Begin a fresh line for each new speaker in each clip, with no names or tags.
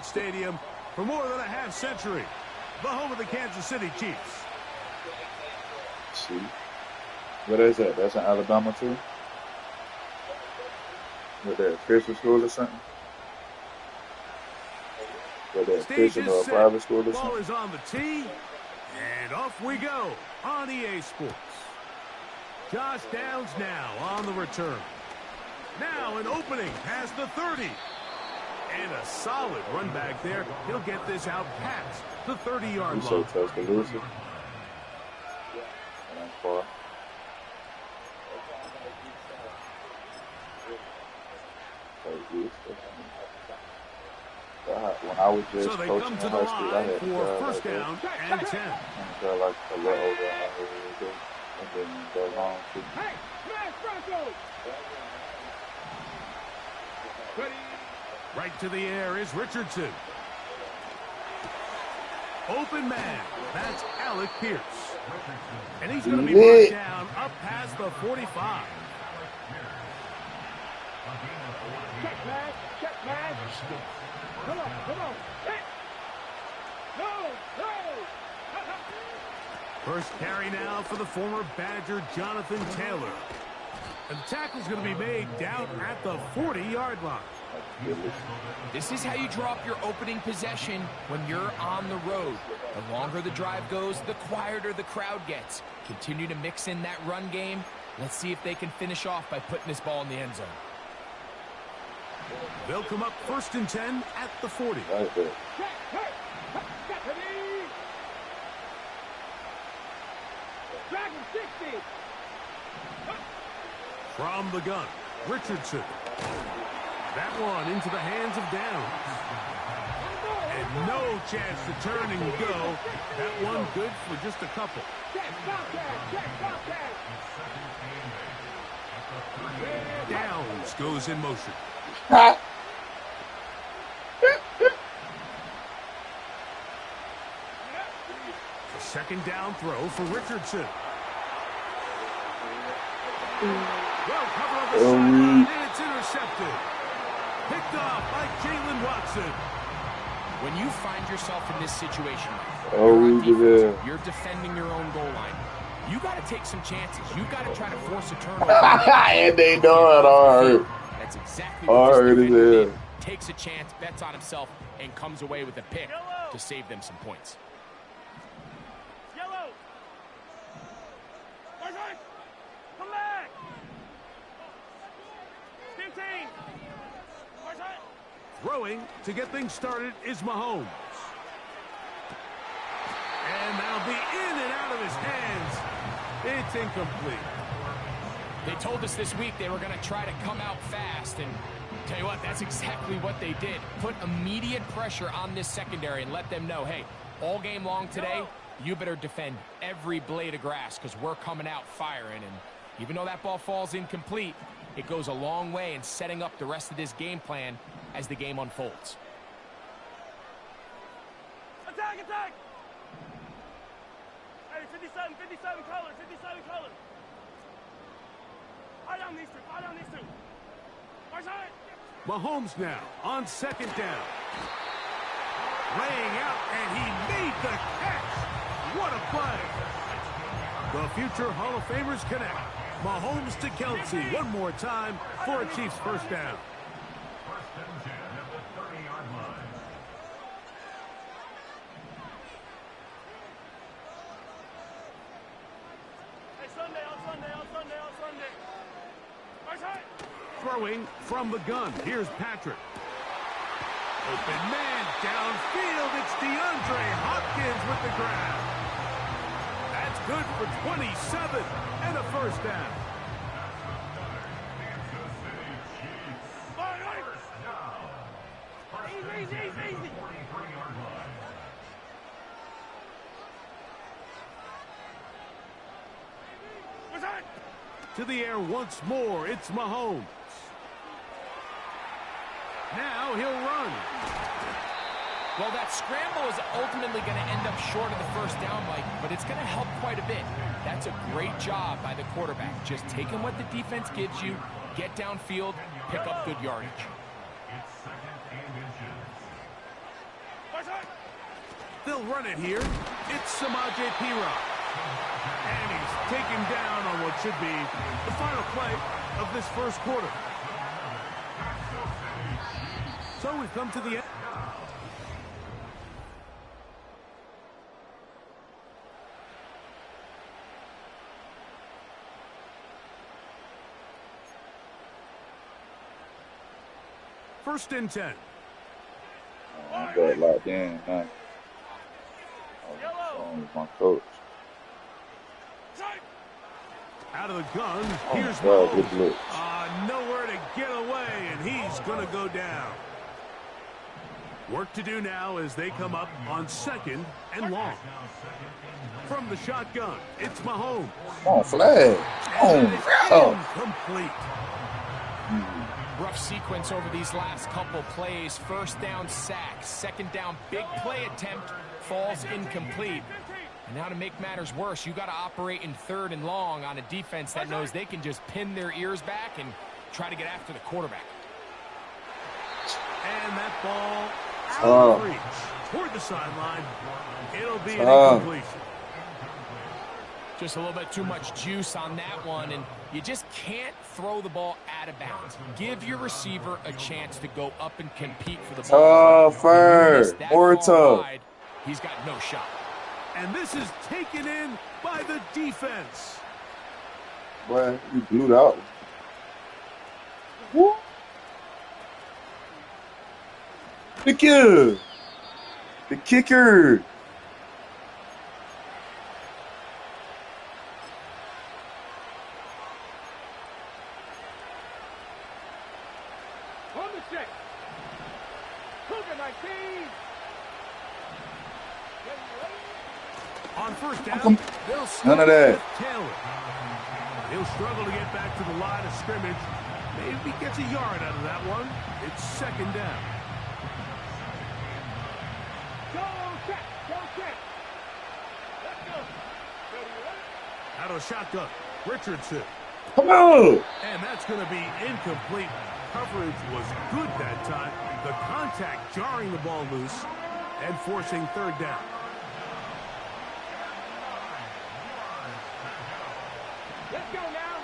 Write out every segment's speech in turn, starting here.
CrashOut Stadium for more than a half-century. The home of the Kansas City Chiefs.
See? What is that? That's in Alabama, too? With that Christian school or something? With that Christian or private school or something?
Ball is on the tee, and off we go on EA Sports. Josh Downs now on the return. Now an opening past the 30. And a solid run back there. He'll get this out past the 30-yard line.
He's so tough to lose it. That's far. When I was just coaching in high school, I had to go
first down and 10.
And like a little over and then go long.
Hey, smash Bronco! Right to the air is Richardson. Open man. That's Alec Pierce. And he's going to be brought down up past the 45. Check man. Check man. Come on. Hit. No. First carry now for the former Badger Jonathan Taylor. And the tackle's going to be made down at the 40-yard line.
This is how you draw up your opening possession when you're on the road. The longer the drive goes, the quieter the crowd gets. Continue to mix in that run game. Let's see if they can finish off by putting this ball in the end zone.
They'll come up first and 10 at the 40.
Right there.
Dragon 60. From the gun, Richardson. That one into the hands of Downs. And no chance to turn and go. That one good for just a couple. Downs goes in motion. A second down throw for Richardson. Well, cover on the sideline, and it's intercepted. Picked off by Jalen Watson.
When you find yourself in this situation, you're defending your own goal line. You got to take some chances. You got to try to force a turnover.
And they know it hard.
That's exactly what this defender did. Takes a chance, bets on himself, and comes away with a pick to save them some points.
Yellow. Come back. 15. Throwing to get things started is Mahomes. And that'll be in and out of his hands. It's incomplete.
They told us this week they were going to try to come out fast, and tell you what, that's exactly what they did. Put immediate pressure on this secondary and let them know, hey, all game long today, you better defend every blade of grass because we're coming out firing. And even though that ball falls incomplete, it goes a long way in setting up the rest of this game plan as the game unfolds.
Attack! Hey, 57 color. Eye down these two. Mahomes now on second down. Laying out, and he made the catch. What a play. The future Hall of Famers connect. Mahomes to Kelsey one more time for a Chiefs first down. Throwing from the gun. Here's Patrick. Open man downfield. It's DeAndre Hopkins with the grab. That's good for 27 and a first down. Easy. To the air once more. It's Mahomes. Now he'll run.
Well, that scramble is ultimately going to end up short of the first down, Mike, but it's going to help quite a bit. That's a great job by the quarterback. Just taking what the defense gives you, get downfield, pick up good yardage.
They'll run it here. It's Samaje Perine. And he's taken down on what should be the final play of this first quarter. So we've come to the end. First and 10.
I'm got locked in, man. My coach.
Out of the gun,
Oh,
here's
good blitz.
nowhere to get away, and he's going to go down. Work to do now as they come up on 2nd and long. From the shotgun, it's Mahomes.
Oh, flag. Oh,
incomplete.
Rough sequence over these last couple plays. First down, sack. Second down, big play attempt, falls incomplete. And now to make matters worse, you got to operate in 3rd and long on a defense that knows they can just pin their ears back and try to get after the quarterback.
And that ball out of reach toward the sideline. It'll be an incompletion.
Just a little bit too much juice on that one, and you just can't throw the ball out of bounds. Give your receiver a chance to go up and compete for the ball.
Tougher. More tough.
Wide, he's got no shot.
And this is taken in by the defense.
Boy, you blew it out. Woo. The kicker. The kicker.
On the 6. Cougar 19. On first down, they'll
none of that.
Taylor. He'll struggle to get back to the line of scrimmage. Maybe gets a yard out of that one. It's 2nd down. Go check. Let's go. Out of shotgun, Richardson.
Come on.
And that's going to be incomplete. Coverage was good that time. The contact jarring the ball loose and forcing 3rd down. Let's go now.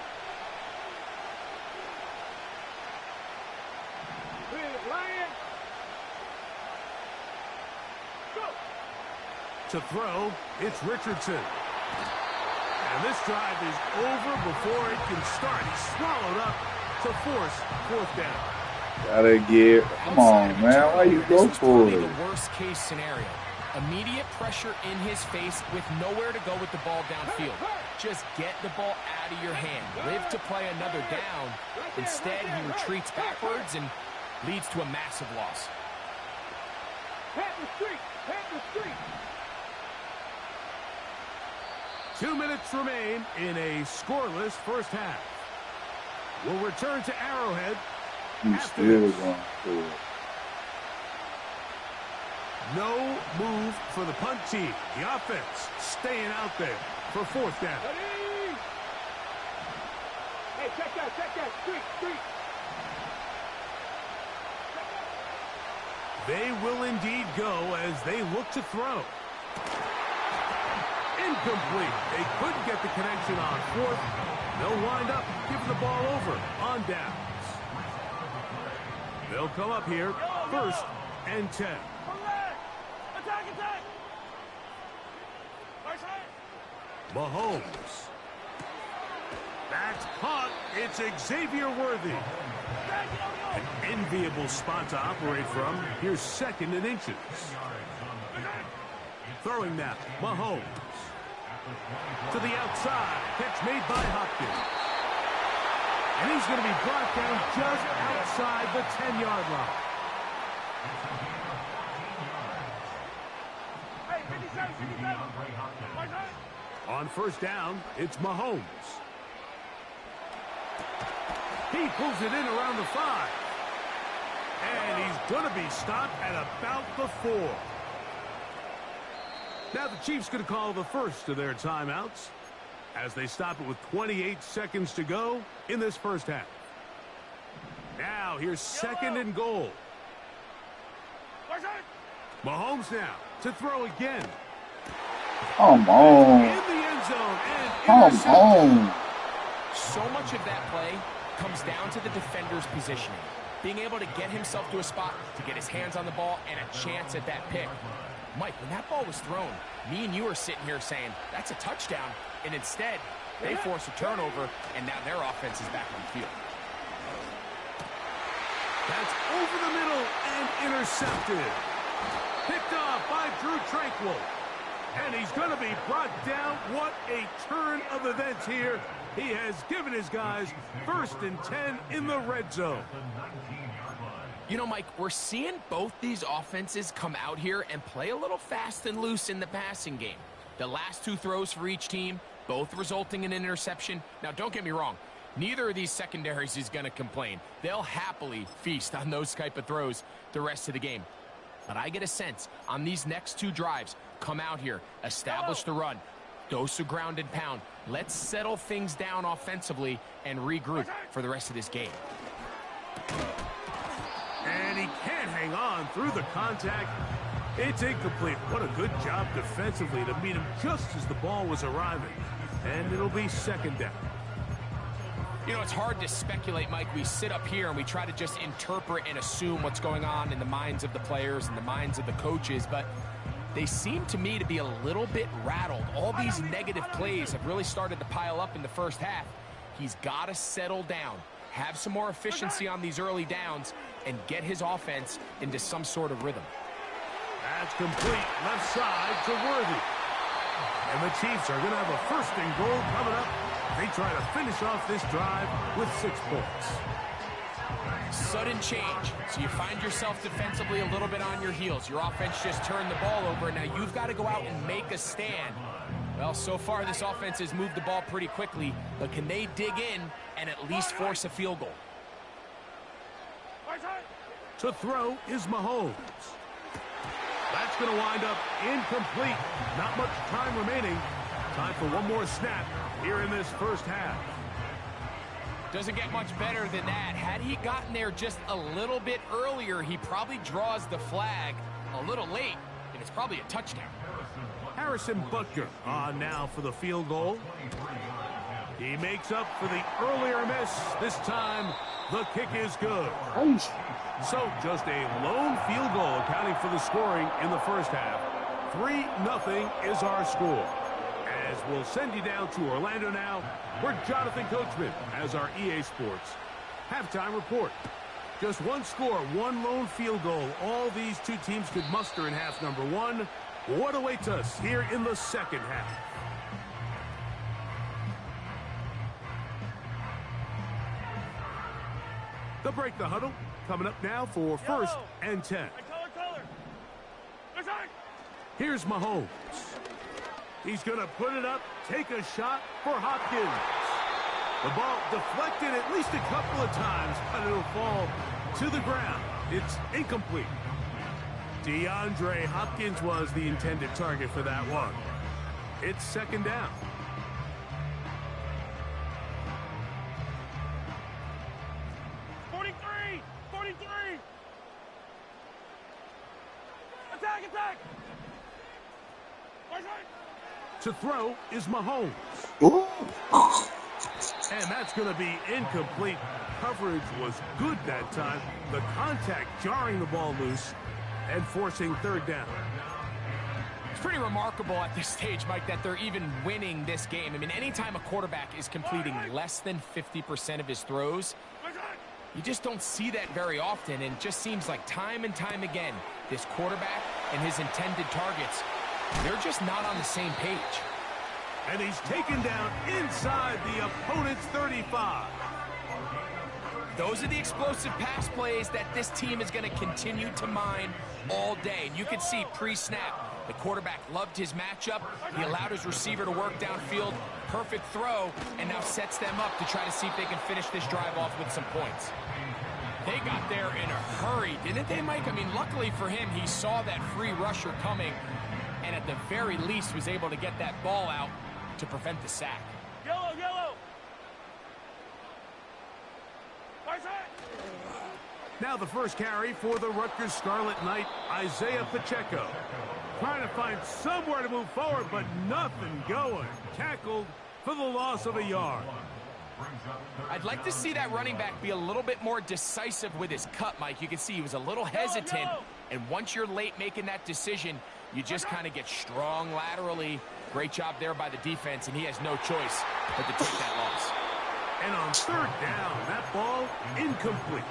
Lion. Go. To throw, it's Richardson. And this drive is over before it can start. He's swallowed up to force 4th down.
Gotta get. Come on, man. Why you go for it?
The worst case scenario. Immediate pressure in his face with nowhere to go with the ball downfield. Just get the ball out of your hand. Live to play another down. Instead, he retreats backwards and leads to a massive loss.
Pat the street. 2 minutes remain in a scoreless first half. We'll return to Arrowhead.
He's still going for it.
No move for the punt team. The offense staying out there for 4th down. Hey, check that. Street. They will indeed go as they look to throw. Incomplete. They couldn't get the connection on 4th. They'll wind up giving the ball over on downs. They'll come up here 1st and 10. Attack! Mahomes. That's caught. It's Xavier Worthy. An enviable spot to operate from. Here's 2nd and inches. Throwing now, Mahomes. To the outside. Catch made by Hopkins. And he's going to be brought down just outside the 10-yard line. On first down, it's Mahomes. He pulls it in around the 5. And he's going to be stopped at about the 4. Now the Chiefs going to call the first of their timeouts as they stop it with 28 seconds to go in this first half. Now here's 2nd and goal. Mahomes now to throw again.
Come
In
on.
the end zone and
Come
intercepted.
on.
So much of that play comes down to the defender's positioning. Being able to get himself to a spot to get his hands on the ball and a chance at that pick. Mike, when that ball was thrown, me and you are sitting here saying, that's a touchdown. And instead, they force a turnover, and now their offense is back on the field.
That's over the middle and intercepted. Picked off by Drew Tranquil. And he's going to be brought down. What a turn of events here. He has given his guys 1st and 10 in the red zone.
You know, Mike, we're seeing both these offenses come out here and play a little fast and loose in the passing game. The last 2 throws for each team, both resulting in an interception. Now, don't get me wrong. Neither of these secondaries is going to complain. They'll happily feast on those type of throws the rest of the game. But I get a sense on these next 2 drives, come out here, establish the run, dose of ground and pound. Let's settle things down offensively and regroup for the rest of this game.
And he can't hang on through the contact. It's incomplete. What a good job defensively to meet him just as the ball was arriving. And it'll be 2nd down.
You know, it's hard to speculate, Mike. We sit up here and we try to just interpret and assume what's going on in the minds of the players and the minds of the coaches, but they seem to me to be a little bit rattled. All these negative plays have really started to pile up in the first half. He's got to settle down, have some more efficiency on these early downs, and get his offense into some sort of rhythm.
That's complete. Left side to Worthy. And the Chiefs are going to have a 1st and goal coming up. They try to finish off this drive with 6 points.
Sudden change. So you find yourself defensively a little bit on your heels. Your offense just turned the ball over. Now you've got to go out and make a stand. Well, so far this offense has moved the ball pretty quickly, but can they dig in and at least force a field goal?
To throw is Mahomes. That's going to wind up incomplete. Not much time remaining. Time for one more snap here in this first half.
Doesn't get much better than that. Had he gotten there just a little bit earlier, he probably draws the flag a little late, and it's probably a touchdown.
Harrison Butker on now for the field goal. He makes up for the earlier miss. This time, the kick is good. So just a lone field goal accounting for the scoring in the first half. 3-0 is our score. As we'll send you down to Orlando now, where Jonathan Coachman has our EA Sports halftime report. Just one score, one lone field goal. All these 2 teams could muster in half number 1. What awaits us here in the second half? The break the huddle coming up now for 1st and 10. Here's Mahomes. He's going to put it up, take a shot for Hopkins. The ball deflected at least a couple of times, but it'll fall to the ground. It's incomplete. DeAndre Hopkins was the intended target for that one. It's 2nd down. To throw is Mahomes.
Ooh.
And that's going to be incomplete. Coverage was good that time. The contact jarring the ball loose and forcing 3rd down.
It's pretty remarkable at this stage, Mike, that they're even winning this game. I mean, anytime a quarterback is completing less than 50% of his throws, you just don't see that very often. And it just seems like time and time again, this quarterback and his intended targets, they're just not on the same page.
And he's taken down inside the opponent's 35.
Those are the explosive pass plays that this team is going to continue to mine all day. And you can see pre-snap, the quarterback loved his matchup. He allowed his receiver to work downfield. Perfect throw, and now sets them up to try to see if they can finish this drive off with some points. They got there in a hurry, didn't they, Mike? I mean, luckily for him, he saw that free rusher coming, and at the very least was able to get that ball out to prevent the sack.
Yellow, yellow.
Now the first carry for the Rutgers Scarlet Knight, Isaiah Pacheco. Trying to find somewhere to move forward, but nothing going. Tackled for the loss of a yard.
I'd like to see that running back be a little bit more decisive with his cut, Mike. You can see he was a little hesitant, and once you're late making that decision, you just kind of get strong laterally. Great job there by the defense, and he has no choice but to take that loss.
And on third down, that ball incomplete.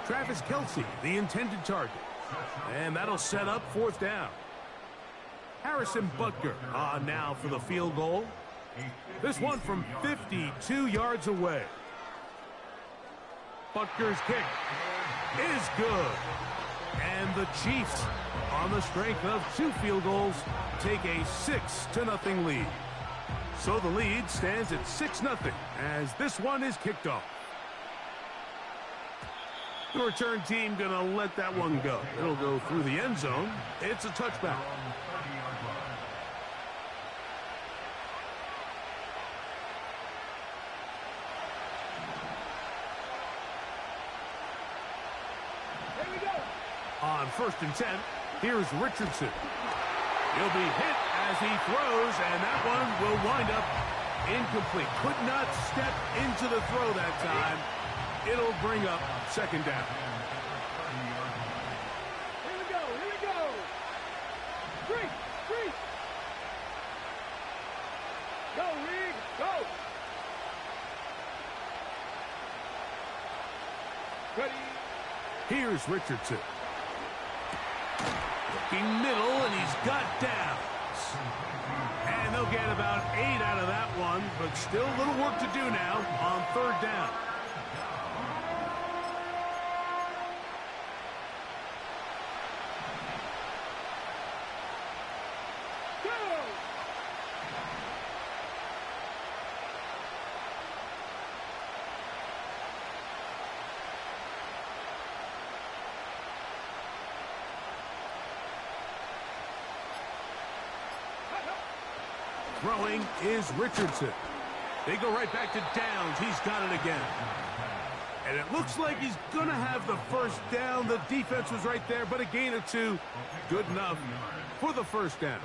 Travis Kelce, the intended target. And that'll set up fourth down. Harrison Butker now for the field goal. This one from 52 yards away. Butker's kick is good. And the Chiefs, on the strength of 2 field goals, take a 6-0 lead. So the lead stands at 6-0 as this one is kicked off. The return team going to let that one go. It'll go through the end zone. It's a touchback. On 1st and 10, here's Richardson. He'll be hit as he throws, and that one will wind up incomplete. Could not step into the throw that time. It'll bring up second down.
Here we go, here we go. Three. Go, Reed, go. Ready.
Here's Richardson. Looking middle, and he's got downs. And they'll get about 8 out of that one, but still a little work to do now on third down. Throwing is Richardson. They go right back to downs. He's got it again. And it looks like he's going to have the first down. The defense was right there, but a gain of 2. Good enough for the first down.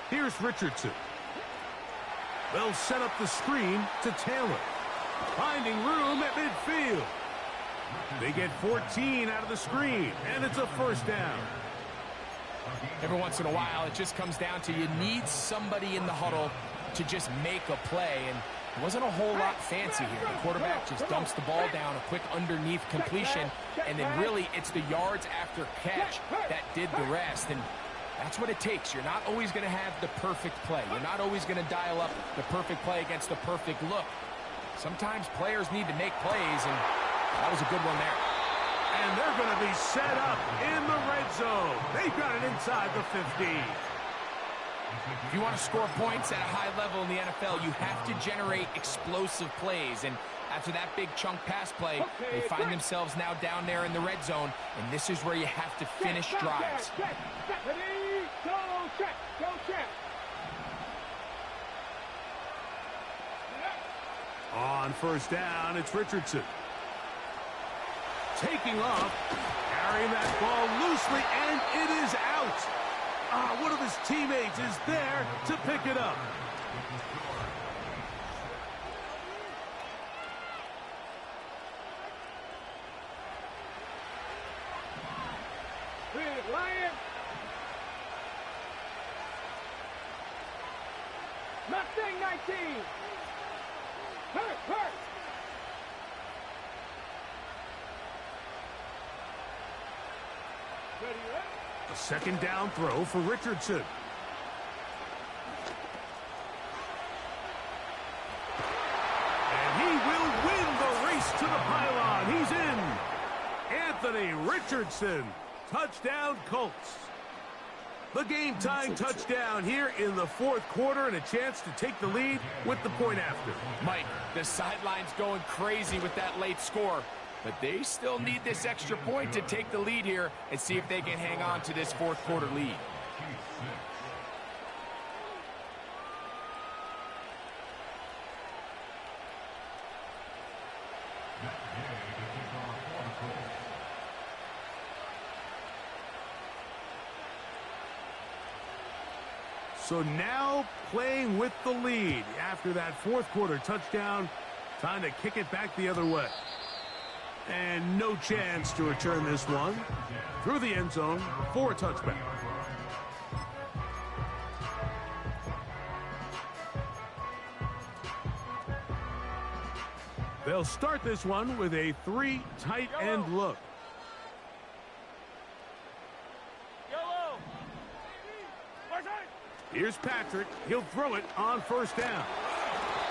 Here's Richardson. They'll set up the screen to Taylor. Finding room at midfield. They get 14 out of the screen, and it's a first down.
Every once in a while, it just comes down to you need somebody in the huddle to just make a play, and it wasn't a whole lot fancy here. The quarterback just dumps the ball down, a quick underneath completion, and then really it's the yards after catch that did the rest, and that's what it takes. You're not always going to have the perfect play. You're not always going to dial up the perfect play against the perfect look. Sometimes players need to make plays, and that was a good one there.
And they're going to be set up in the red zone. They've got it inside the 15.
If you want to score points at a high level in the NFL, you have to generate explosive plays. And after that big chunk pass play, they find themselves now down there in the red zone. And this is where you have to finish drives.
Ready, go, check.
On first down, it's Richardson. Taking off, carrying that ball loosely, and it is out. One of his teammates is there to pick it up.
Lion. Mustang 19. Hurt.
A second down throw for Richardson. And he will win the race to the pylon. He's in. Anthony Richardson. Touchdown, Colts. The game-tying touchdown here in the fourth quarter, and a chance to take the lead with the point after.
Mike, the sideline's going crazy with that late score, but they still need this extra point to take the lead here and see if they can hang on to this fourth quarter lead.
So now playing with the lead after that fourth quarter touchdown. Time to kick it back the other way. And no chance to return this one through the end zone for a touchback. They'll start this one with a 3 tight end look. Here's Patrick. He'll throw it on first down.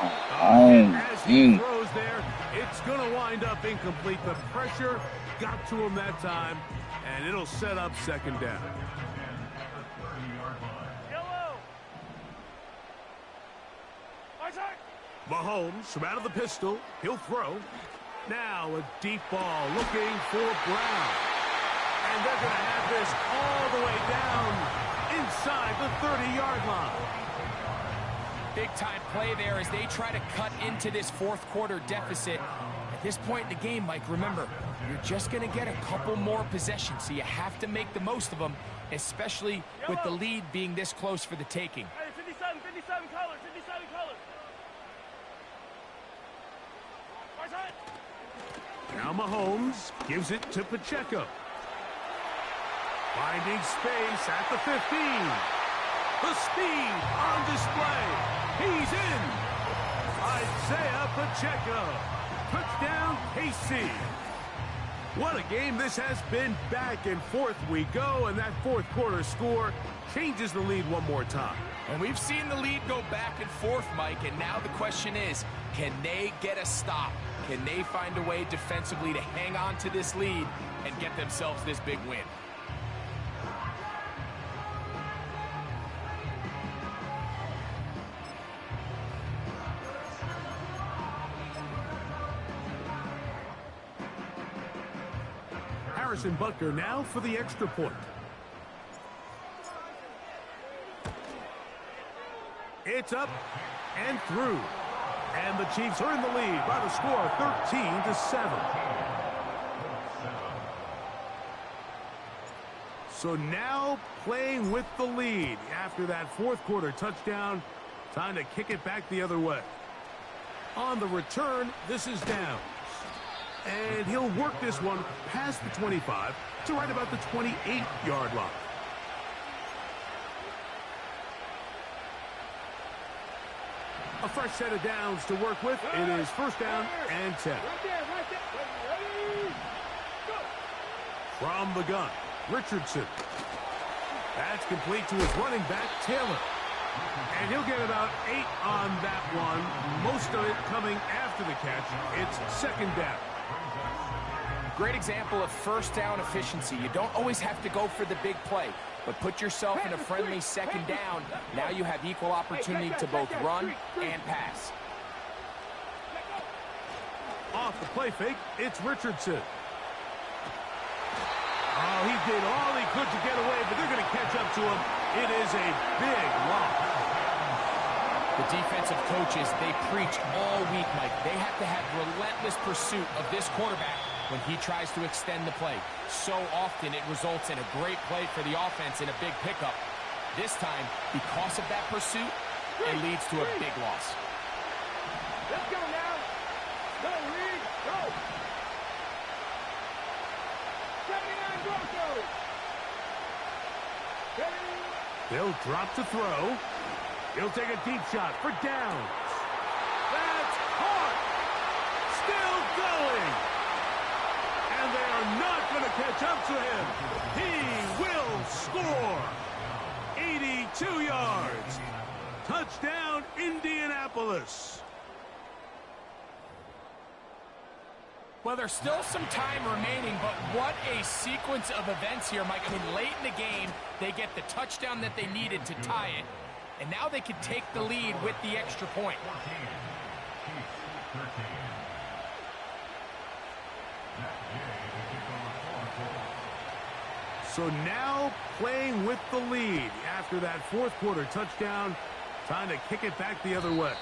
As he throws there, it's going to wind up incomplete. The pressure got to him that time, and it'll set up second down. Mahomes from out of the pistol. He'll throw. Now a deep ball looking for Brown. And they're going to have this all the way down inside the 30-yard line.
Big-time play there as they try to cut into this fourth quarter deficit. At this point in the game, Mike, remember, you're just going to get a couple more possessions, so you have to make the most of them, especially with the lead being this close for the taking.
57 colors, 57 colors.
Now Mahomes gives it to Pacheco. Finding space at the 15. The speed on display. He's in. Isaiah Pacheco. Touchdown, KC. What a game this has been. Back and forth we go, and that fourth quarter score changes the lead one more time.
And we've seen the lead go back and forth, Mike, and now the question is, can they get a stop? Can they find a way defensively to hang on to this lead and get themselves this big win?
Harrison Butker now for the extra point. It's up and through. And the Chiefs are in the lead by the score of 13-7. So now playing with the lead after that fourth quarter touchdown. Time to kick it back the other way. On the return, this is Downs. And he'll work this one past the 25 to right about the 28-yard line. A fresh set of downs to work with. It is first down and 10. From the gun, Richardson. That's complete to his running back, Taylor. And he'll get about 8 on that one. Most of it coming after the catch. It's second down.
Great example of first down efficiency. You don't always have to go for the big play, but put yourself in a friendly second down. Now you have equal opportunity to both run and pass.
Off the play fake, it's Richardson. Oh, he did all he could to get away, but they're going to catch up to him. It is a big loss.
The defensive coaches, they preach all week, Mike. They have to have relentless pursuit of this quarterback when he tries to extend the play. So often it results in a great play for the offense and a big pickup. This time, because of that pursuit, it leads to a big loss.
Let's go now. Go, Reed, go. 79 Broncos.
They'll drop to throw. He'll take a deep shot for Downs. That's caught. Still going. And they are not going to catch up to him. He will score. 82 yards. Touchdown, Indianapolis.
Well, there's still some time remaining, but what a sequence of events here, Mike. I mean, late in the game, they get the touchdown that they needed to tie it, and now they can take the lead with the extra point.
So now playing with the lead after that fourth quarter touchdown. Time to kick it back the other way.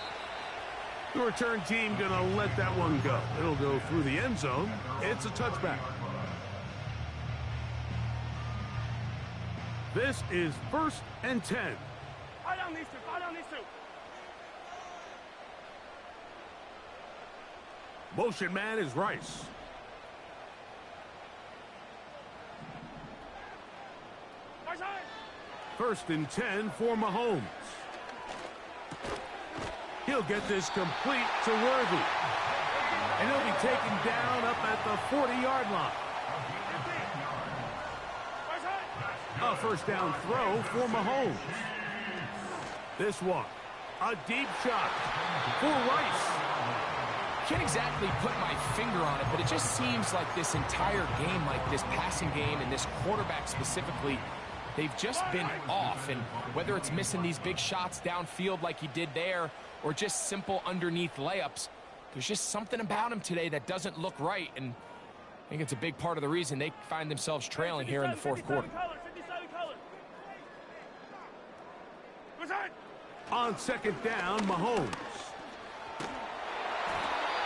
The return team going to let that one go. It'll go through the end zone. It's a touchback. This is 1st and 10.
down these two. Fire down these two.
Motion man is Rice. First and 10 for Mahomes. He'll get this complete to Worthy. And he'll be taken down up at the 40-yard line. A first down throw for Mahomes. This one, a deep shot for Rice.
Can't exactly put my finger on it, but it just seems like this entire game, like this passing game and this quarterback specifically, they've just been off. And whether it's missing these big shots downfield like he did there or just simple underneath layups, there's just something about him today that doesn't look right. And I think it's a big part of the reason they find themselves trailing here in the fourth quarter.
On second down, Mahomes.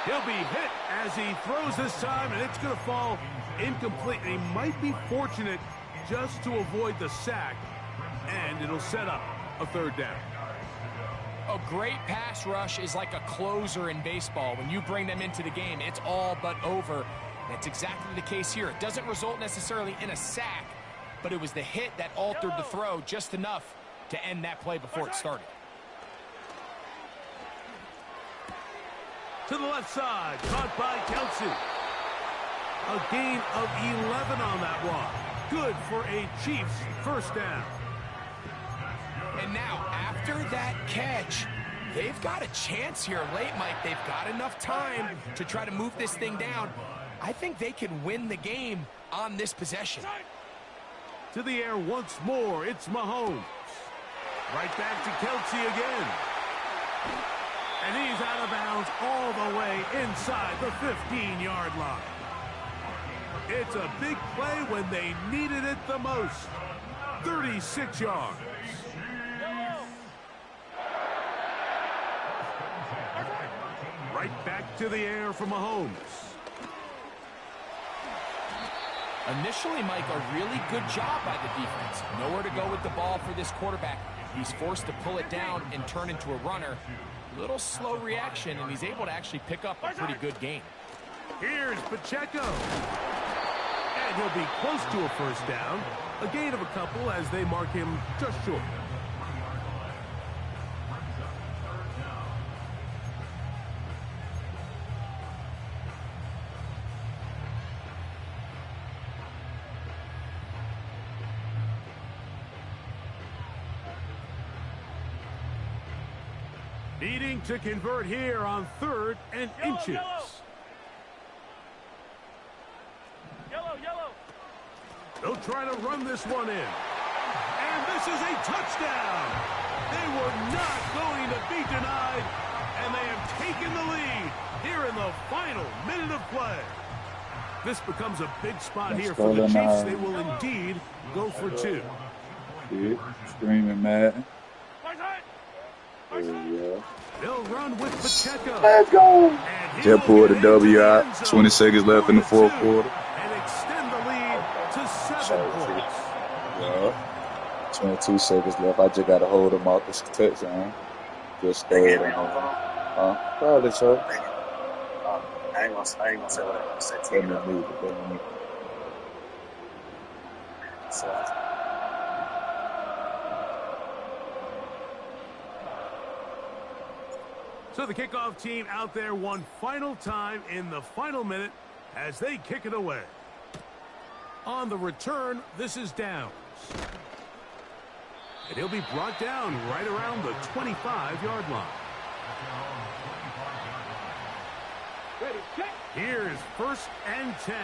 He'll be hit as he throws this time, and it's going to fall incomplete. And he might be fortunate just to avoid the sack, and it'll set up a third down.
A great pass rush is like a closer in baseball. When you bring them into the game, it's all but over. That's exactly the case here. It doesn't result necessarily in a sack, but it was the hit that altered the throw just enough to end that play before it started.
To the left side, caught by Kelsey. A gain of 11 on that one. Good for a Chiefs first down.
And now, after that catch, they've got a chance here late, Mike. They've got enough time to try to move this thing down. I think they can win the game on this possession.
To the air once more, it's Mahomes. Right back to Kelsey again. And he's out of bounds all the way inside the 15-yard line. It's a big play when they needed it the most. 36 yards. Right back to the air for Mahomes.
Initially, Mike, a really good job by the defense. Nowhere to go with the ball for this quarterback. He's forced to pull it down and turn into a runner. Little slow reaction, and he's able to actually pick up a pretty good gain.
Here's Pacheco. And he'll be close to a first down. A gain of a couple as they mark him just short. Needing to convert here on 3rd and inches.
Yellow.
They'll try to run this one in. And this is a touchdown. They were not going to be denied, and they have taken the lead here in the final minute of play. This becomes a big spot here for the Chiefs. They will indeed go for 2.
Yeah, screaming Madden.
They'll run with Pacheco.
Let's go. Just pulled the W out. 20 seconds left in the fourth quarter.
And extend the lead to 7 points.
Yeah. 22 seconds left. I just got to hold them off this touchdown. Just stay on. Probably so.
I ain't gonna say what I'm gonna say to you.
So the kickoff team out there one final time in the final minute as they kick it away. On the return, this is Downs. And he'll be brought down right around the 25-yard line.
Ready, check.
Here's 1st and 10.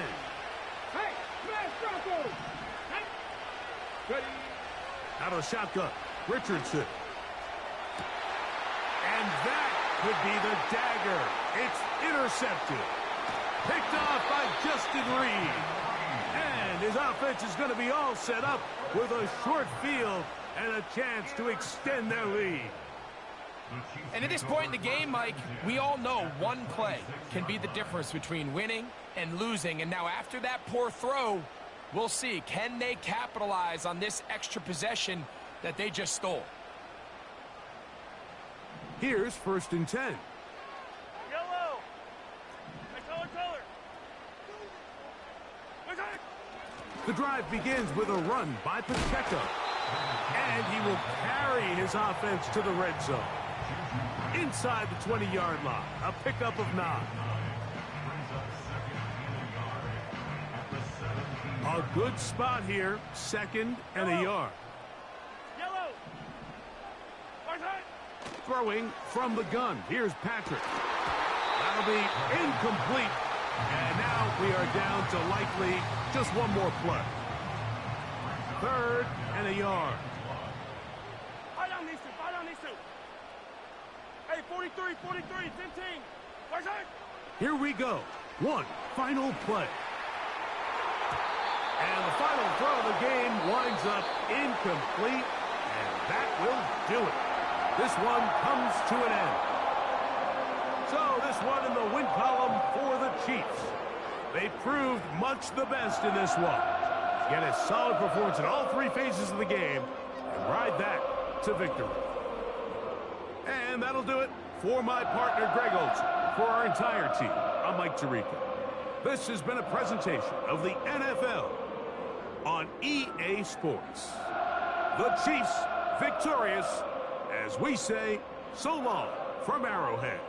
Hey, smash Broncos. Hey. Ready.
Out of the shotgun, Richardson. And that could be the dagger. It's intercepted. Picked off by Justin Reed. And his offense is going to be all set up with a short field and a chance to extend their lead.
And at this point in the game, Mike, we all know one play can be the difference between winning and losing. And now after that poor throw, we'll see, can they capitalize on this extra possession that they just stole?
Here's 1st and 10.
Yellow. Hey, color.
The drive begins with a run by Pacheco. And he will carry his offense to the red zone. Inside the 20-yard line, a pickup of 9. A good spot here, 2nd and a yard.
Yellow.
Throwing from the gun. Here's Patrick. That'll be incomplete. And now we are down to likely just one more play. 3rd and a yard.
Fight on these two. Hey, 43, 10 team.
Here we go. One final play. And the final throw of the game winds up incomplete. And that will do it. This one comes to an end. So this one in the win column for the Chiefs. They proved much the best in this one. Get a solid performance in all 3 phases of the game and ride that to victory. And that'll do it for my partner, Greg Olson. For our entire team, I'm Mike Tirico. This has been a presentation of the NFL on EA Sports. The Chiefs victorious, as we say, so long from Arrowhead.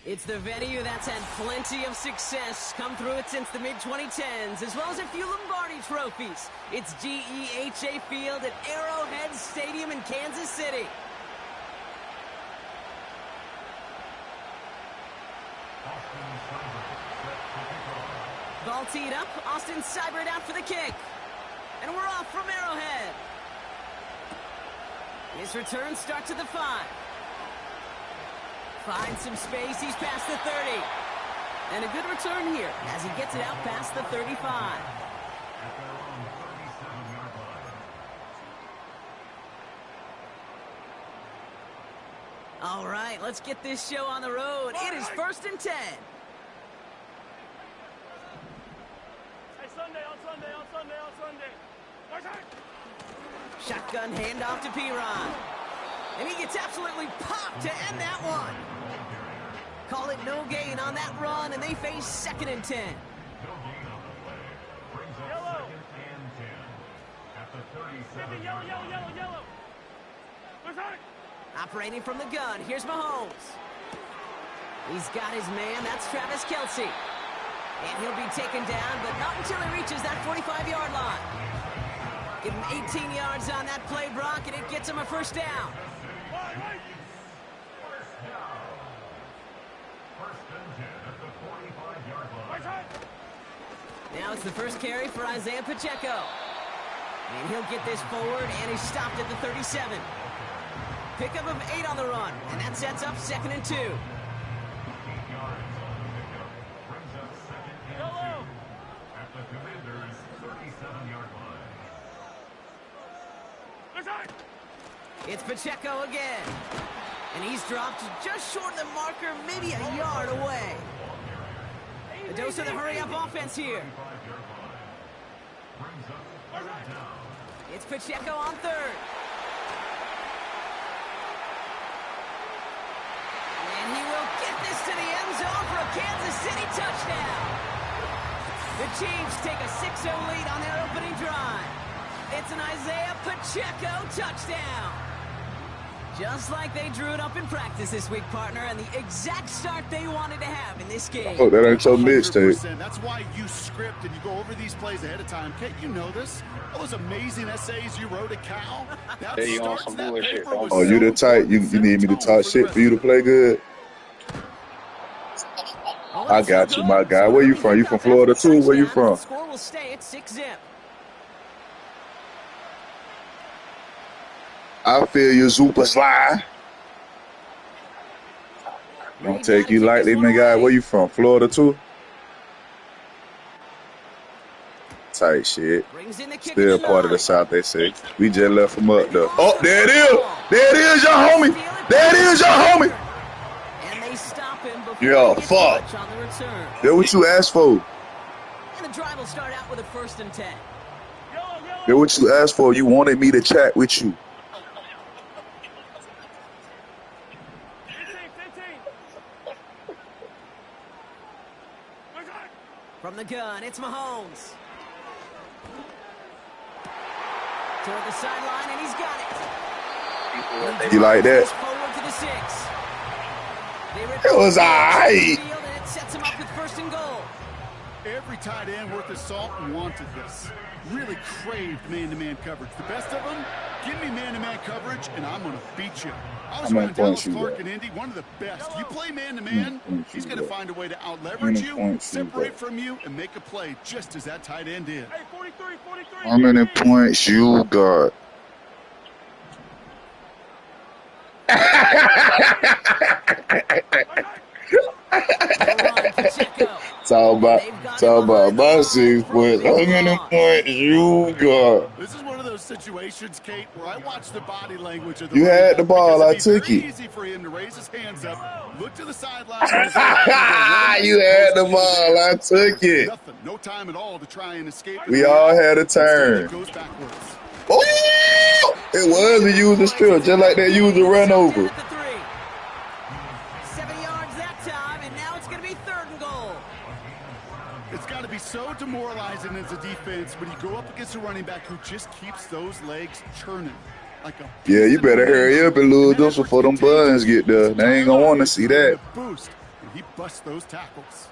It's the venue that's had plenty of success, come through it since the mid-2010s, as well as a few Lombardi trophies. It's GEHA Field at Arrowhead Stadium in Kansas City. Ball teed up, Austin Seibert out for the kick. And we're off from Arrowhead. His return starts at the 5. Finds some space, he's past the 30. And a good return here as he gets it out past the 35. All right, let's get this show on the road. It is 1st and 10. Shotgun handoff to Piron. And he gets absolutely popped to end that one. Call it no gain on that run, and they face 2nd and 10.
Yellow. Yellow.
Operating from the gun, here's Mahomes. He's got his man, that's Travis Kelce. And he'll be taken down, but not until he reaches that 45-yard line. Give him 18 yards on that play, Brock, and it gets him a 1st down. Now it's the first carry for Isaiah Pacheco. And he'll get this forward, and he's stopped at the 37. Pickup of 8 on the run, and that sets up 2nd and 2. It's Pacheco again. And he's dropped just short of the marker, maybe a yard away. A dose of the hurry-up offense here. It's Pacheco on 3rd. And he will get this to the end zone for a Kansas City touchdown. The Chiefs take a 6-0 lead on their opening drive. It's an Isaiah Pacheco touchdown. Just like they drew it up in practice this week, partner, and the exact start they wanted to have in this game.
Oh, that ain't your mixtape.
That's why you script and you go over these plays ahead of time. Can't you know this? All those amazing essays you wrote at Cal.
There you on some bullshit.
Oh, you the type. You need me to talk shit for you to play good? I got you, my guy. Where you from? You from Florida too? Where you from?
The score will stay at 6-0.
I feel you, super slide. Don't take you lightly, my guy. Where you from? Florida too? Tight shit. Still part of the South, they say. We just left from up there. Oh, there it is. There it is, your homie. There it is, your homie.
And they stop him before
Yo, fuck. That's what you asked for.
And the drive will start out with a 1st and 10.
That's what you asked for. You wanted me to chat with you.
From the gun, it's Mahomes. Toward the sideline, and he's got it.
You like that?
Forward to the 6.
It was all right.
And it sets him up with 1st and goal.
Every tight end worth his salt wanted this. Really craved man-to-man coverage. The best of them, give me man-to-man coverage, and I'm going to beat you. I was around Dallas Clark and Indy, one of the best. You play man-to-man, he's going to find a way to out-leverage you, separate from you, and make a play just as that tight end did.
Hey, 43.
How many points you got? Talk about my 6 points. How many points you got?
This is one of those situations, Kate, where I watch the body language of the
You had the ball, I took
it.
it.
Easy for him to raise his hands up, look to the sideline.
You had the ball, I took it.
Nothing, no time at all to try and escape.
We all had a turn.
Goes backwards.
Oh! It was a user strip, just like that user run over.
7 yards that time, and now it's going to be 3rd and goal.
It's got to be so demoralizing as a defense when you go up against a running back who just keeps those legs churning. Like a
Yeah, you better hurry up and lose those before them buttons get there. They ain't going to want to see that.
Boost. And He busts those tackles.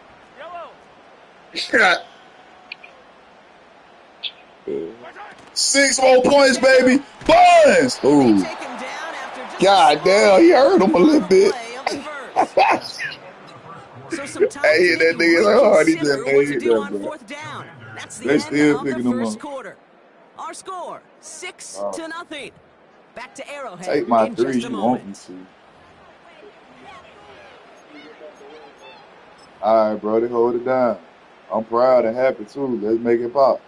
6 more points, baby. Buns. Ooh. God damn, he hurt him a little bit.
So some time
Hey,
to
that
maybe
nigga so hard. He just
reconsider what to
laid
do
there,
on
bro.
4th down. That's the
They
end
still
of the
picking him
first
up.
quarter. Our score, 6-0. Back to Arrowhead
Take my
in
threes
just a
you
moment.
want me to. All right, bro. They hold it down. I'm proud and happy, too. Let's make it pop.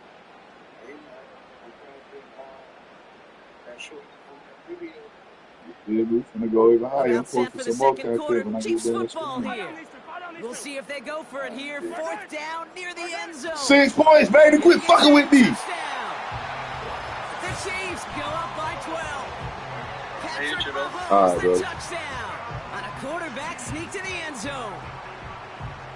Yeah, we're finna go even higher. I'm
About set
posting
for the
some more
second
content
quarter.
when I get
Chiefs
done
football
streaming.
here. We'll see if they go for it here. 4th down near the end zone.
6 points, baby. Quit fucking with me.
Touchdown. The Chiefs go up by 12. Patrick Mahomes,
All right,
the
brother.
touchdown. On a quarterback sneak to the end zone.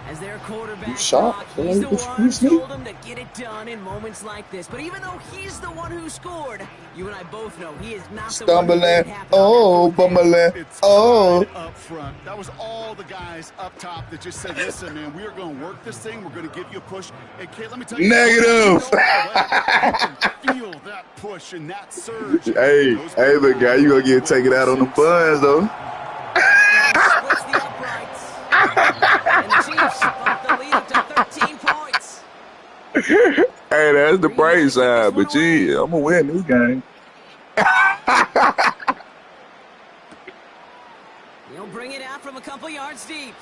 As their quarterback,
You shot?
Brock, he's the one
You
who
sneak?
told him to get it done in moments like this. But even though he's the one who scored, you and I both know he is not the one who made it
Stumbling.
happen.
Oh, bumbling.
It's
Oh.
pride up front. That was all the guys up top that just said, listen, man, we are going to work this thing. We're going to give you a push. And, Kate, let me tell you,
Negative.
you can feel that push and that surge.
Hey, look, guy, you gonna get taken out on the buns, though.
Splits the uprights. And the Chiefs bump the lead up to 13 points.
Hey, that's the bright side, but gee, I'm gonna win this game.
He'll bring it out from a couple yards deep.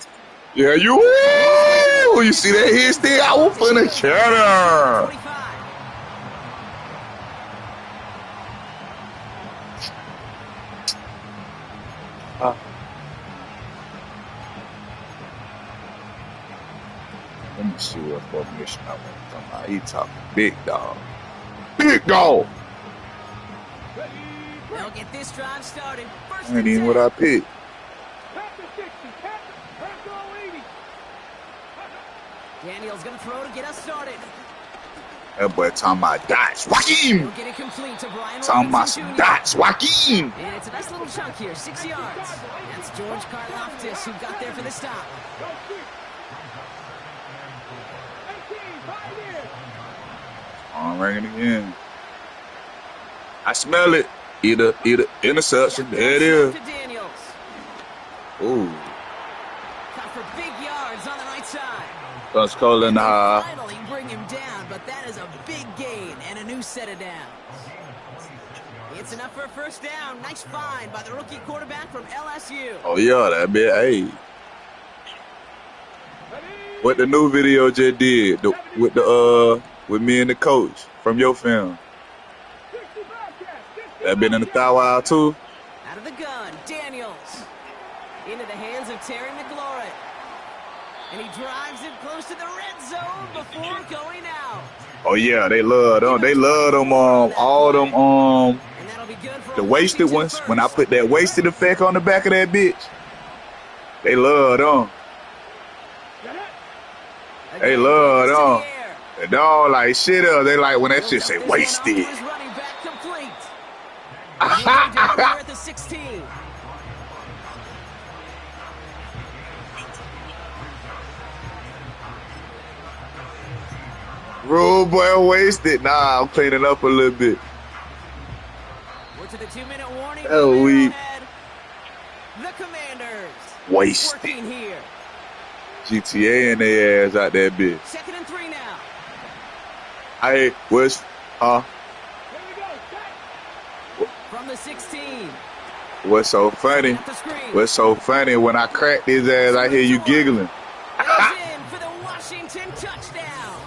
Yeah, you see that hit stick? I was finna kill her.
25.
Let me see what formation I want to come out. He talking big dog. Big dog.
They'll get this drive started. First
Ain't even what I picked.
Daniel's gonna throw to get us started.
That boy talking about dots. Joaquin.
He'll get it complete to Brian
Talking about
Robinson
some
Jr.
dots. Joaquin.
And it's a nice little chunk here, 6 yards. That's George Karlaftis who got there for the stop.
I'm ringing again. I smell it. Either interception. There it is.
To Daniels.
Ooh.
Cut for big yards on the right side.
That's calling
Finally bring him down, but that is a big gain and a new set of downs. It's enough for a first down. Nice find by the rookie quarterback from LSU.
Oh yeah, that bit. Hey. What the new video just did with me and the coach from your film. That been in the thigh wire too.
Out of the gun, Daniels. Into the hands of Terry McLaurin. And he drives it close to the red zone before going out.
Oh yeah, they love them. They love them. All them.
And that'll be good for
The wasted ones. When I put that wasted effect on the back of that bitch, they love them. They love them. They don't like shit else. They like when that shit say wasted.
At the 16.
Rule boy wasted. Nah, I'm cleaning up a little bit.
We're to the 2-minute warning.
Oh, we
the Commanders
wasted.
Working here.
GTA and their ass out there, bitch.
2nd and 3 now.
Hey, what's
From the 16.
What's so funny? What's so funny? When I crack his ass, I hear you giggling.
In for the Washington touchdown.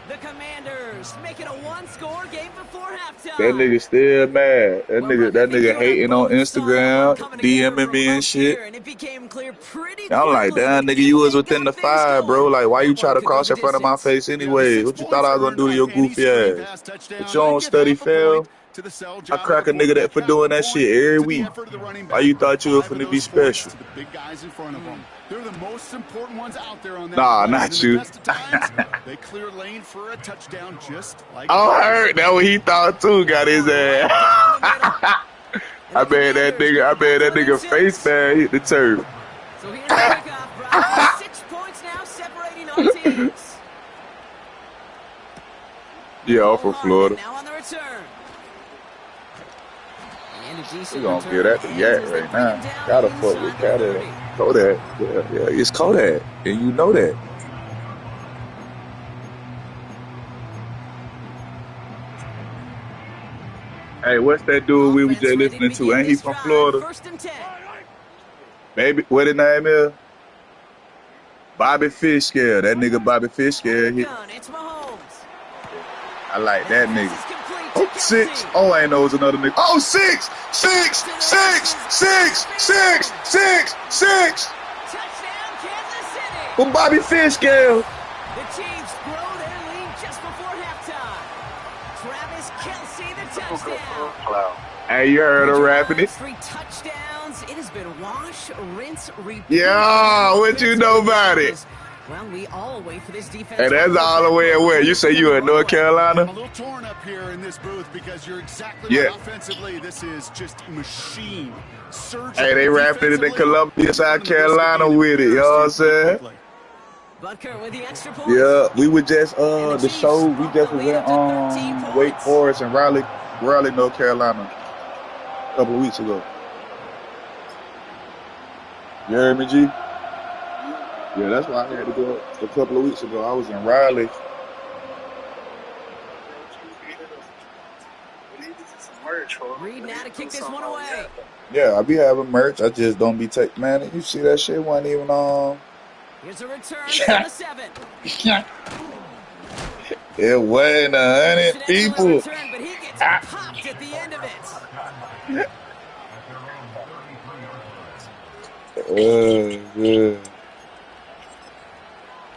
The Commanders make it a one-score game before halftime.
That nigga still mad. That nigga hating on Instagram, DMing me and shit. I'm like, damn, nigga, you was within the 5, bro. Like, why you try to cross in front of my face anyway? What you thought I was gonna do to your goofy ass? But you don't study film. I crack a nigga that for doing that shit every week. Why you thought you were finna be special?
They're the most important ones out there on that.
Nah, not you.
They clear lane for a touchdown just like
I heard that what he thought too, got his ass. I bet that nigga face bag hit the turf.
So here's the kickoff, Brock. 6 points now separating our teams.
Yeah, for Florida.
Now on the return. And a decent
We're gonna
return.
get at the yak right now. Gotta fuck with Kodak. Kodak. Yeah, it's Kodak. And you know that. Hey, what's that dude we were just listening to? Ain't he from Florida? Baby, what his name is? Bobby Fish Scale. That nigga Bobby Fish Scale. I like that nigga. Oh, 6. Oh, I ain't know it was another nigga. Oh, 6. 6. 6. 6. 6. 6. 6.
Touchdown, Kansas City.
Well, Bobby Fish Scale.
The Chiefs grow their lead just before halftime. Travis Kelce, the touchdown.
Hey, you heard her rapping it?
3 touchdowns. It has been wash, rinse, repeat.
Yeah, what you know about it?
Well, we all wait for this defense.
Hey, that's all the way away. You say you in North Carolina?
I'm a little torn up here in this booth because you're exactly right. Offensively, this is just machine.
Hey, they wrapped it in Columbia, South Carolina with it. You know what I'm saying?
Butker with the extra point.
Yeah, we were just the show. We just was in Wake Forest and Raleigh, North Carolina, a couple of weeks ago. You heard me, G? Yeah, that's why I had to go a couple of weeks ago. I was in Raleigh.
Reed now to kick this one away.
Yeah, I be having merch. I just don't be taking. Man, you see that shit wasn't even on.
Here's a return from the 7.
It wasn't 100 people.
Return, but he gets popped at the end of it.
Yeah.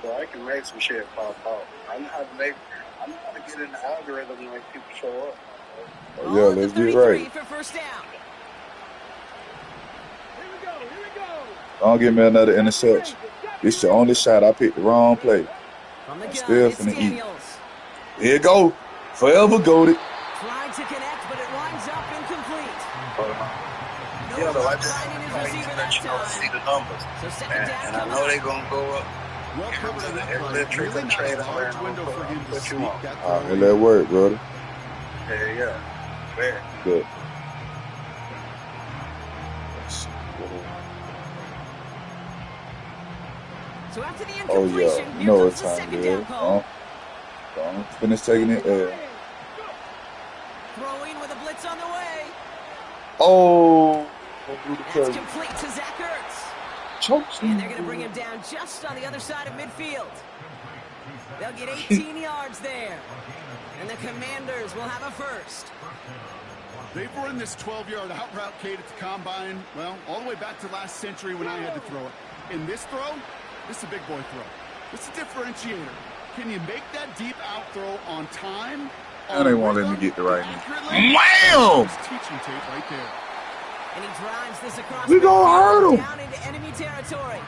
So I can make some shit pop out. I know how to get in the algorithm when people show up.
Oh, yeah, let's get right.
For first down.
Here we go.
Don't give me another interception. This the only shot. I picked the wrong play. I'm still finna eat. Here you go. Forever goated.
Trying to connect, but it winds up incomplete.
Yeah, though, I just let you know to see the numbers. And I know they're going to go up.
Well covered on that play.
Really not a large window for him to sneak that throw.
All right, that work, brother.
Yeah. Fair.
Good.
So after the
Oh,
incompletion,
yeah.
here
No,
comes
it's
the
time,
second
yeah.
down call.
Don't finish taking it.
Throwing with a blitz on the way.
Oh.
That's complete to Zach Ertz.
Chokes.
And they're going to bring him down just on the other side of midfield. They'll get 18 yards there. And the Commanders will have a first.
They've run this 12-yard out route, Kate, at the combine, well, all the way back to last century when I had to throw it. In this throw, this is a big boy throw. It's a differentiator. Can you make that deep out throw on time?
And they won't let me get the right one.
Wham! Teaching tape right there.
And he drives this across
we gonna hurt him
down into enemy territory.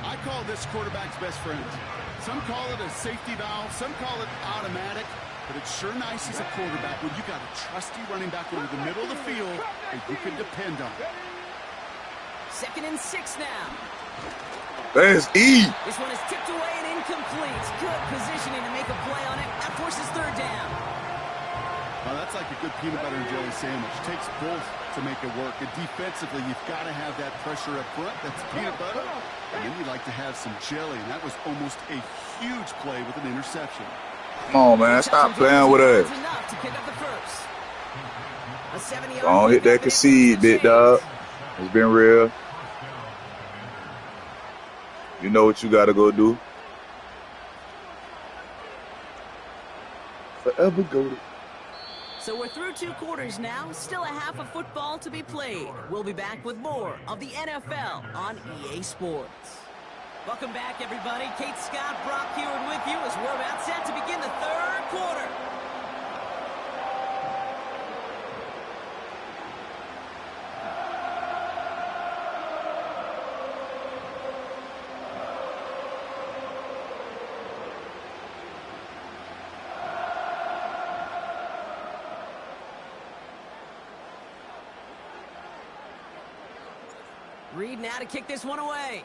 I call this quarterback's best friend. Some call it a safety valve, some call it automatic, but it's sure nice as a quarterback when you got a trusty running back over the middle of the field that you can depend on.
2nd and 6 now.
That's E.
This one is tipped away and incomplete. Good positioning to make a play on it. That forces 3rd down.
Well, that's like a good peanut butter and jelly sandwich. It takes both to make it work. And defensively, you've got to have that pressure up front. That's peanut butter. And then you like to have some jelly. And that was almost a huge play with an interception.
Come on, man. Stop playing with us.
Enough to pick up the first. A 7-yard
Don't hit that concede, big dog. It's been real. You know what you got to go do. Forever go.
So we're through 2 quarters now. Still a half of football to be played. We'll be back with more of the NFL on EA Sports. Welcome back, everybody. Kate Scott, Brock Heward with you as we're about set to begin the 3rd quarter. Reed now to kick this one away.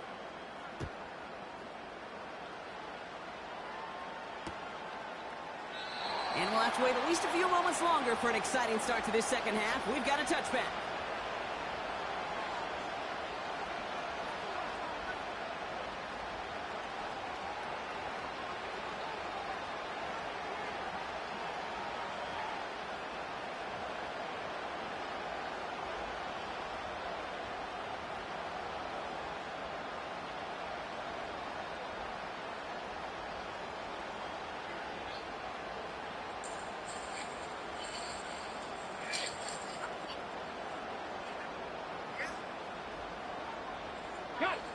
And we'll have to wait at least a few moments longer for an exciting start to this second half. We've got a touchback.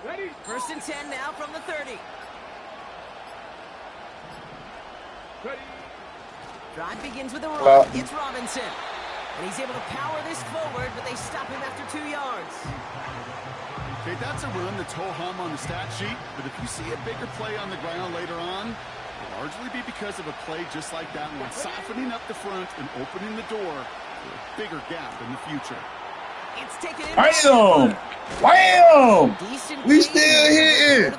Ready?
1st and 10 now from the 30.
Ready?
Drive begins with a run. It's Robinson. And he's able to power this forward, but they stop him after 2 yards.
Okay, that's a run that's ho-hum on the stat sheet, but if you see a bigger play on the ground later on, it'll largely be because of a play just like that one, softening up the front and opening the door for a bigger gap in the future.
It's taken in.
Wham! Wham! We still hitting.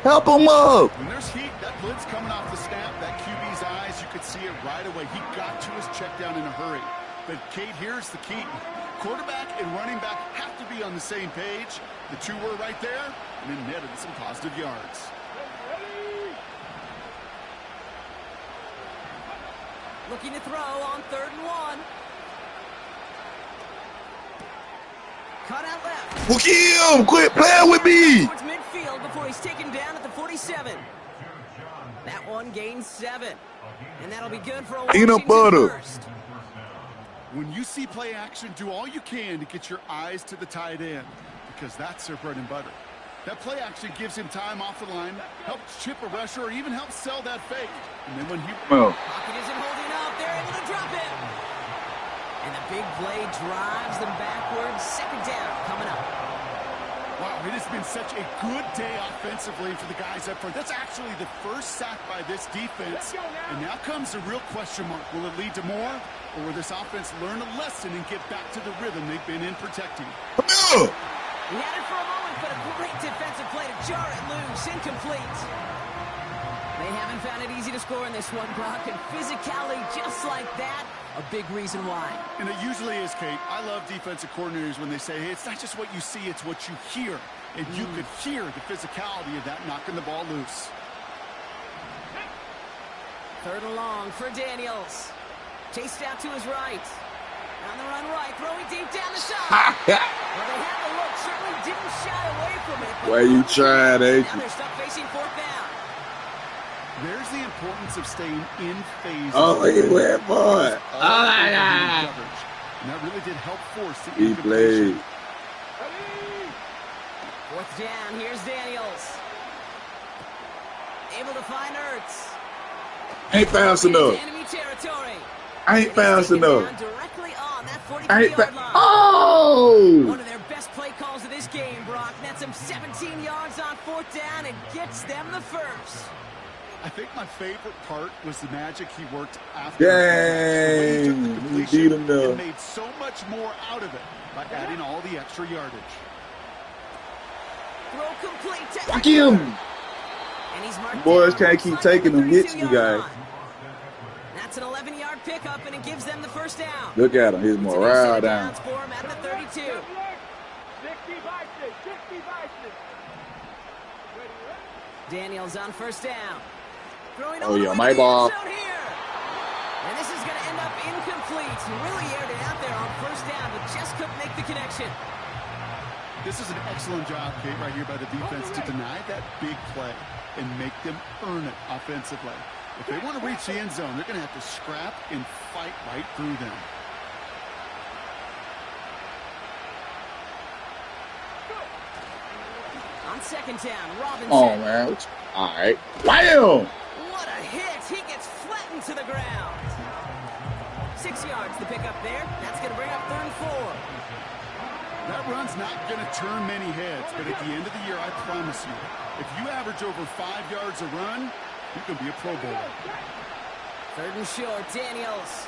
Help him up.
When there's heat, that blitz coming off the snap, that QB's eyes, you could see it right away. He got to his check down in a hurry. But, Kate, here's the key. Quarterback and running back have to be on the same page. The two were right there, and then netted some positive yards.
Looking to throw on 3rd and 1. Cut out left.
Look at him! Quit playing with me!
Towards midfield before he's taken down at the 47. That one gains 7. And that'll be good for a
Peanut butter.
First.
When you see play action, do all you can to get your eyes to the tight end, because that's their bread and butter. That play action gives him time off the line, helps chip a rusher, or even helps sell that fake. And then when he...
Pocket isn't holding up. They're able to drop it. And the big play drives them backwards. 2nd down coming up.
Wow, it has been such a good day offensively for the guys up front. That's actually the first sack by this defense. And now comes the real question mark. Will it lead to more? Or will this offense learn a lesson and get back to the rhythm they've been in protecting?
He had it for a moment, but a great defensive play to jar it loose. Incomplete. They haven't found it easy to score in this one, Brock. And physicality just like that, a big reason why. And it usually is, Kate. I love defensive coordinators when they say, hey, it's not just what you see, it's what you hear. And you could hear the physicality of that knocking the ball loose. 3rd and long for Daniels. Chased out to his right. On the run right, throwing deep down the side. Well, they had the look, certainly didn't shy away from it.
Why you trying, ain't you?
Now they're stuck facing 4th down.
There's the importance of staying in phase.
Oh, he went for it. Oh, my God.
And that really did help force the
He played.
4th down, here's Daniels. Able to find Ertz.
Ain't fast enough.
Enemy territory.
I ain't fast enough.
Directly on that
I ain't
43-yard line.
Oh!
One of their best play calls of this game, Brock. Nets them 17 yards on 4th down and gets them the first.
I think my favorite part was the magic he worked after.
Dang, he beat him though.
And made so much more out of it by adding all the extra yardage.
Throw complete to
Fuck him!
And he's marked
Boys
down
can't keep taking them hits, you guys.
That's an 11-yard pickup, and it gives them the first down.
Look at him, he's morale down.
For him at the 32.
60 by 6, 60 by 6.
Daniels on 1st down. Throwing
Oh yeah, my ball.
Here. And this is going to end up incomplete. He really aired it out there on 1st down, but just couldn't make the connection.
This is an excellent job, Kate, right here by the defense to deny that big play and make them earn it offensively. If they want to reach the end zone, they're going to have to scrap and fight right through them.
On 2nd down, Robinson.
Oh man, all right. Bam!
What a hit! He gets flattened to the ground. 6 yards the pickup there. That's going to bring up 3rd and 4.
That run's not going to turn many heads, but at the end of the year, I promise you, if you average over 5 yards a run, you can be a Pro Bowler.
3rd and short, Daniels.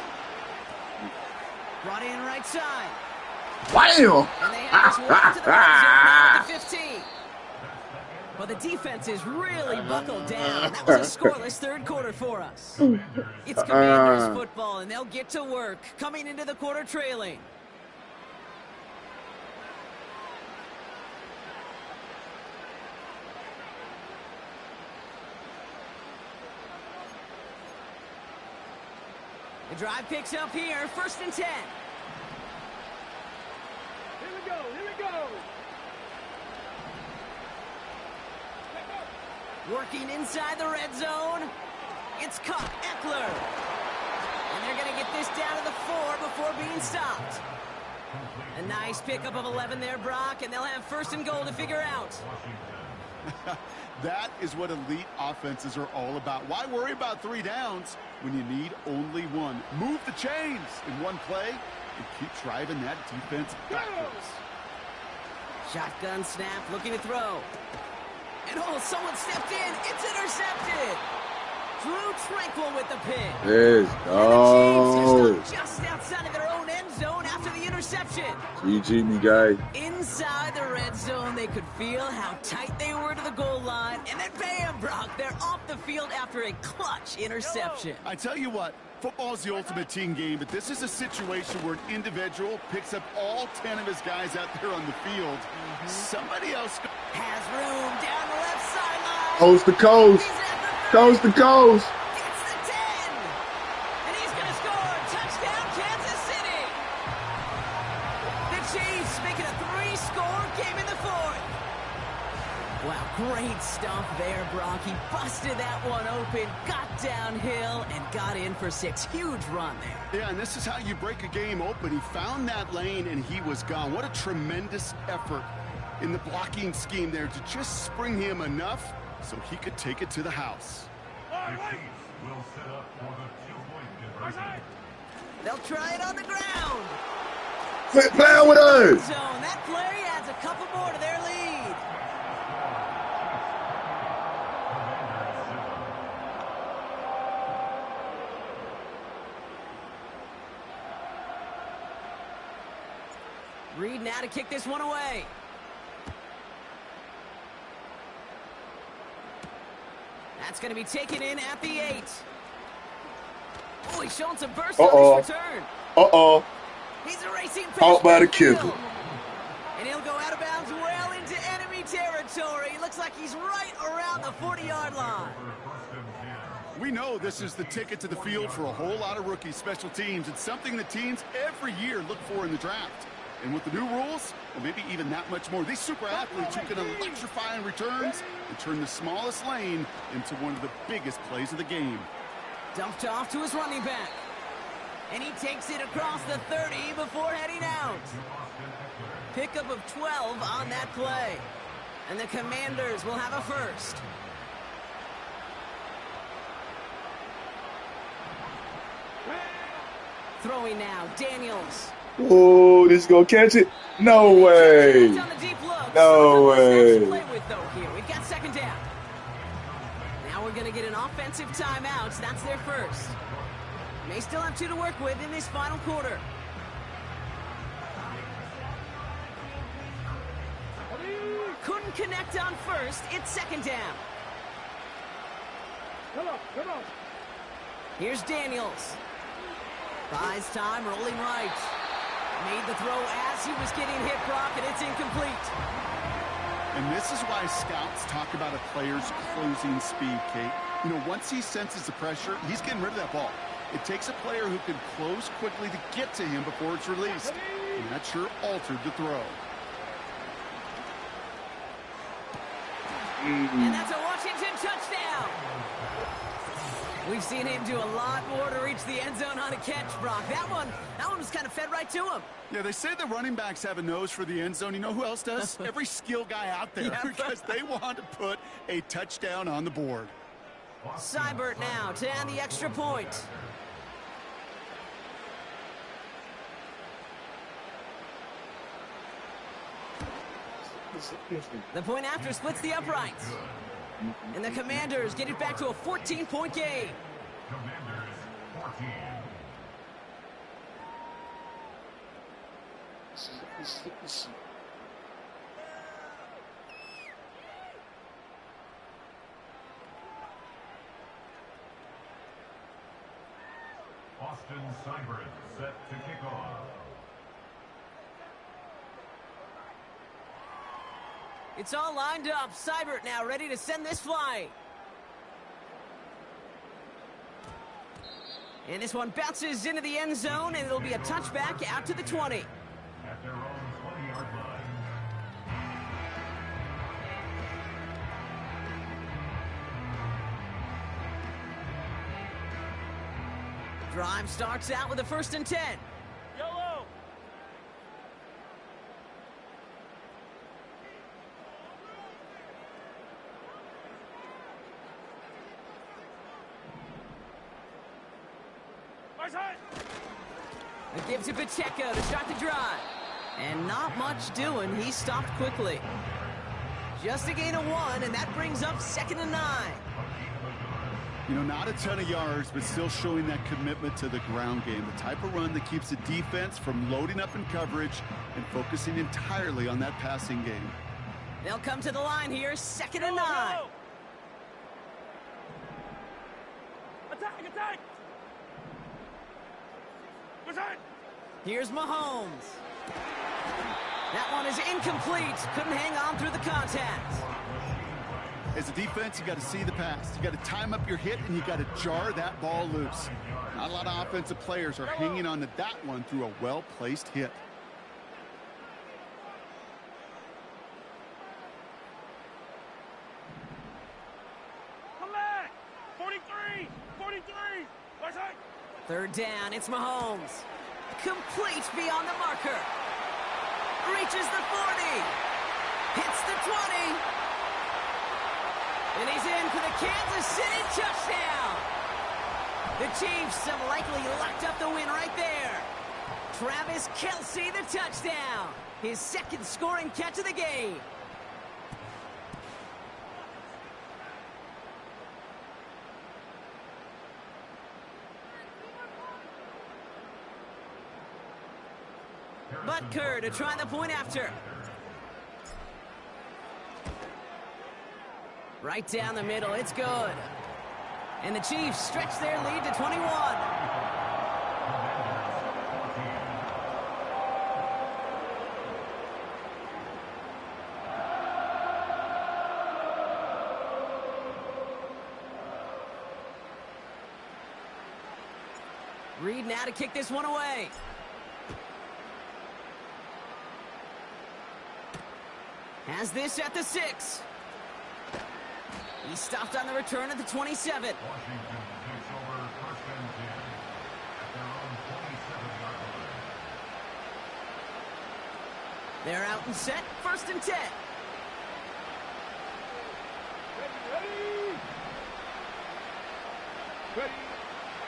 Brought in right side.
Bam!
And they have this one to the red zone now at the 15. Well, the defense is really buckled down. That was a scoreless third quarter for us. It's Commanders football, and they'll get to work, coming into the quarter trailing. The drive picks up here, 1st and 10.
Here we go, here we go.
Working inside the red zone. It's caught, Eckler. And they're going to get this down to the 4 before being stopped. A nice pickup of 11 there, Brock, and they'll have 1st and goal to figure out.
That is what elite offenses are all about. Why worry about 3 downs when you need only 1? Move the chains in one play and keep driving that defense backwards.
Shotgun snap, looking to throw. And someone stepped in. It's intercepted. Drew Tranquil with the pick.
Let's go.
Just outside of their own end zone after the interception.
GG, me guy.
Inside the red zone, they could feel how tight they were to the goal line. And then bam, Brock, they're off the field after a clutch interception.
I tell you what, football is the ultimate team game, but this is a situation where an individual picks up all 10 of his guys out there on the field. Somebody else
has room down the left sideline.
Coast to coast. Coast to coast.
Gets the 10. And he's going to score. Touchdown, Kansas City. The Chiefs making a 3-score game in the 4th. Wow, great stuff there, Brock. He busted that one open, got downhill, and got in for 6. Huge run there.
Yeah, and this is how you break a game open. He found that lane, and he was gone. What a tremendous effort in the blocking scheme there to just spring him enough so he could take it to the house.
They'll try it on the ground.
Quit playing with us.
Zone. That play adds a couple more to their lead. Reed now to kick this one away. That's going to be taken in at the 8. Oh, he's showing some burst on his return. He's erasing
Out by the kicker.
And he'll go out of bounds well into enemy territory. Looks like he's right around the 40-yard line.
We know this is the ticket to the field for a whole lot of rookie special teams. It's something the teams every year look for in the draft. And with the new rules, well, maybe even that much more, these super athletes who can electrify in returns and turn the smallest lane into one of the biggest plays of the game.
Dumped off to his running back. And he takes it across the 30 before heading out. Pickup of 12 on that play. And the Commanders will have a 1st. Throwing now, Daniels.
Oh, this is going to catch it? No way. No way.
We've got 2nd down. Now we're going to get an offensive timeout. That's their 1st. May still have 2 to work with in this final quarter. Couldn't connect on 1st. It's 2nd down.
Come on.
Here's Daniels. Buys time, rolling right. Made the throw as he was getting hit, Brock, and it's incomplete.
And this is why scouts talk about a player's closing speed, Kate. You know, once he senses the pressure, he's getting rid of that ball. It takes a player who can close quickly to get to him before it's released. And that sure altered the throw.
And that's a Washington touchdown. We've seen him do a lot more to reach the end zone on a catch, Brock. That one was kind of fed right to him.
Yeah, they say the running backs have a nose for the end zone. You know who else does? Every skill guy out there, because they want to put a touchdown on the board.
Seibert now to add the extra point. The point after splits the uprights. And the Commanders get it back to a 14-point game.
Austin Seibert set to kick off.
It's all lined up. Seibert now ready to send this flying. And this one bounces into the end zone, and it'll be a touchback out to the 20.
At their own 20-yard line.
Drive starts out with a 1st and 10.
YOLO!
A give to Pacheco to start the drive. And not much doing. He stopped quickly. Just a gain of 1, and that brings up 2nd and 9.
You know, not a ton of yards, but still showing that commitment to the ground game. The type of run that keeps the defense from loading up in coverage and focusing entirely on that passing game.
They'll come to the line here, 2nd and 9.
Attack! Attack! Attack!
Here's Mahomes. That one is incomplete. Couldn't hang on through the contact.
As a defense, you got to see the pass. You got to time up your hit, and you got to jar that ball loose. Not a lot of offensive players are hanging on to that one through a well-placed hit.
Come back! 43! 43! Attack!
3rd down, it's Mahomes. Complete beyond the marker. Reaches the 40. Hits the 20. And he's in for the Kansas City touchdown. The Chiefs have likely locked up the win right there. Travis Kelce, the touchdown. His 2nd scoring catch of the game. Butker to try the point after. Right down the middle, it's good. And the Chiefs stretch their lead to 21. Reed now to kick this one away. Has this at the 6. He stopped on the return at the 27.
Washington takes over 1st and 10 at their own 27-yard line.
They're out and set. 1st and 10.
Ready! Ready!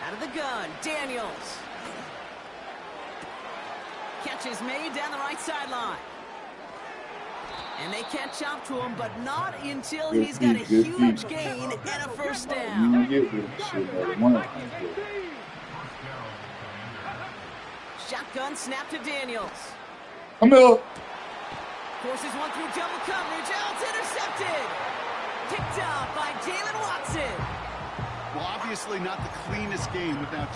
Out of the gun, Daniels. Catch is made down the right sideline. And they catch up to him, but not until he's got a huge gain and a 1st down. Shotgun snap to Daniels.
Come here.
Forces one through double coverage. Oh, it's intercepted. Picked up by Jalen Watson.
Well, obviously not the cleanest game without...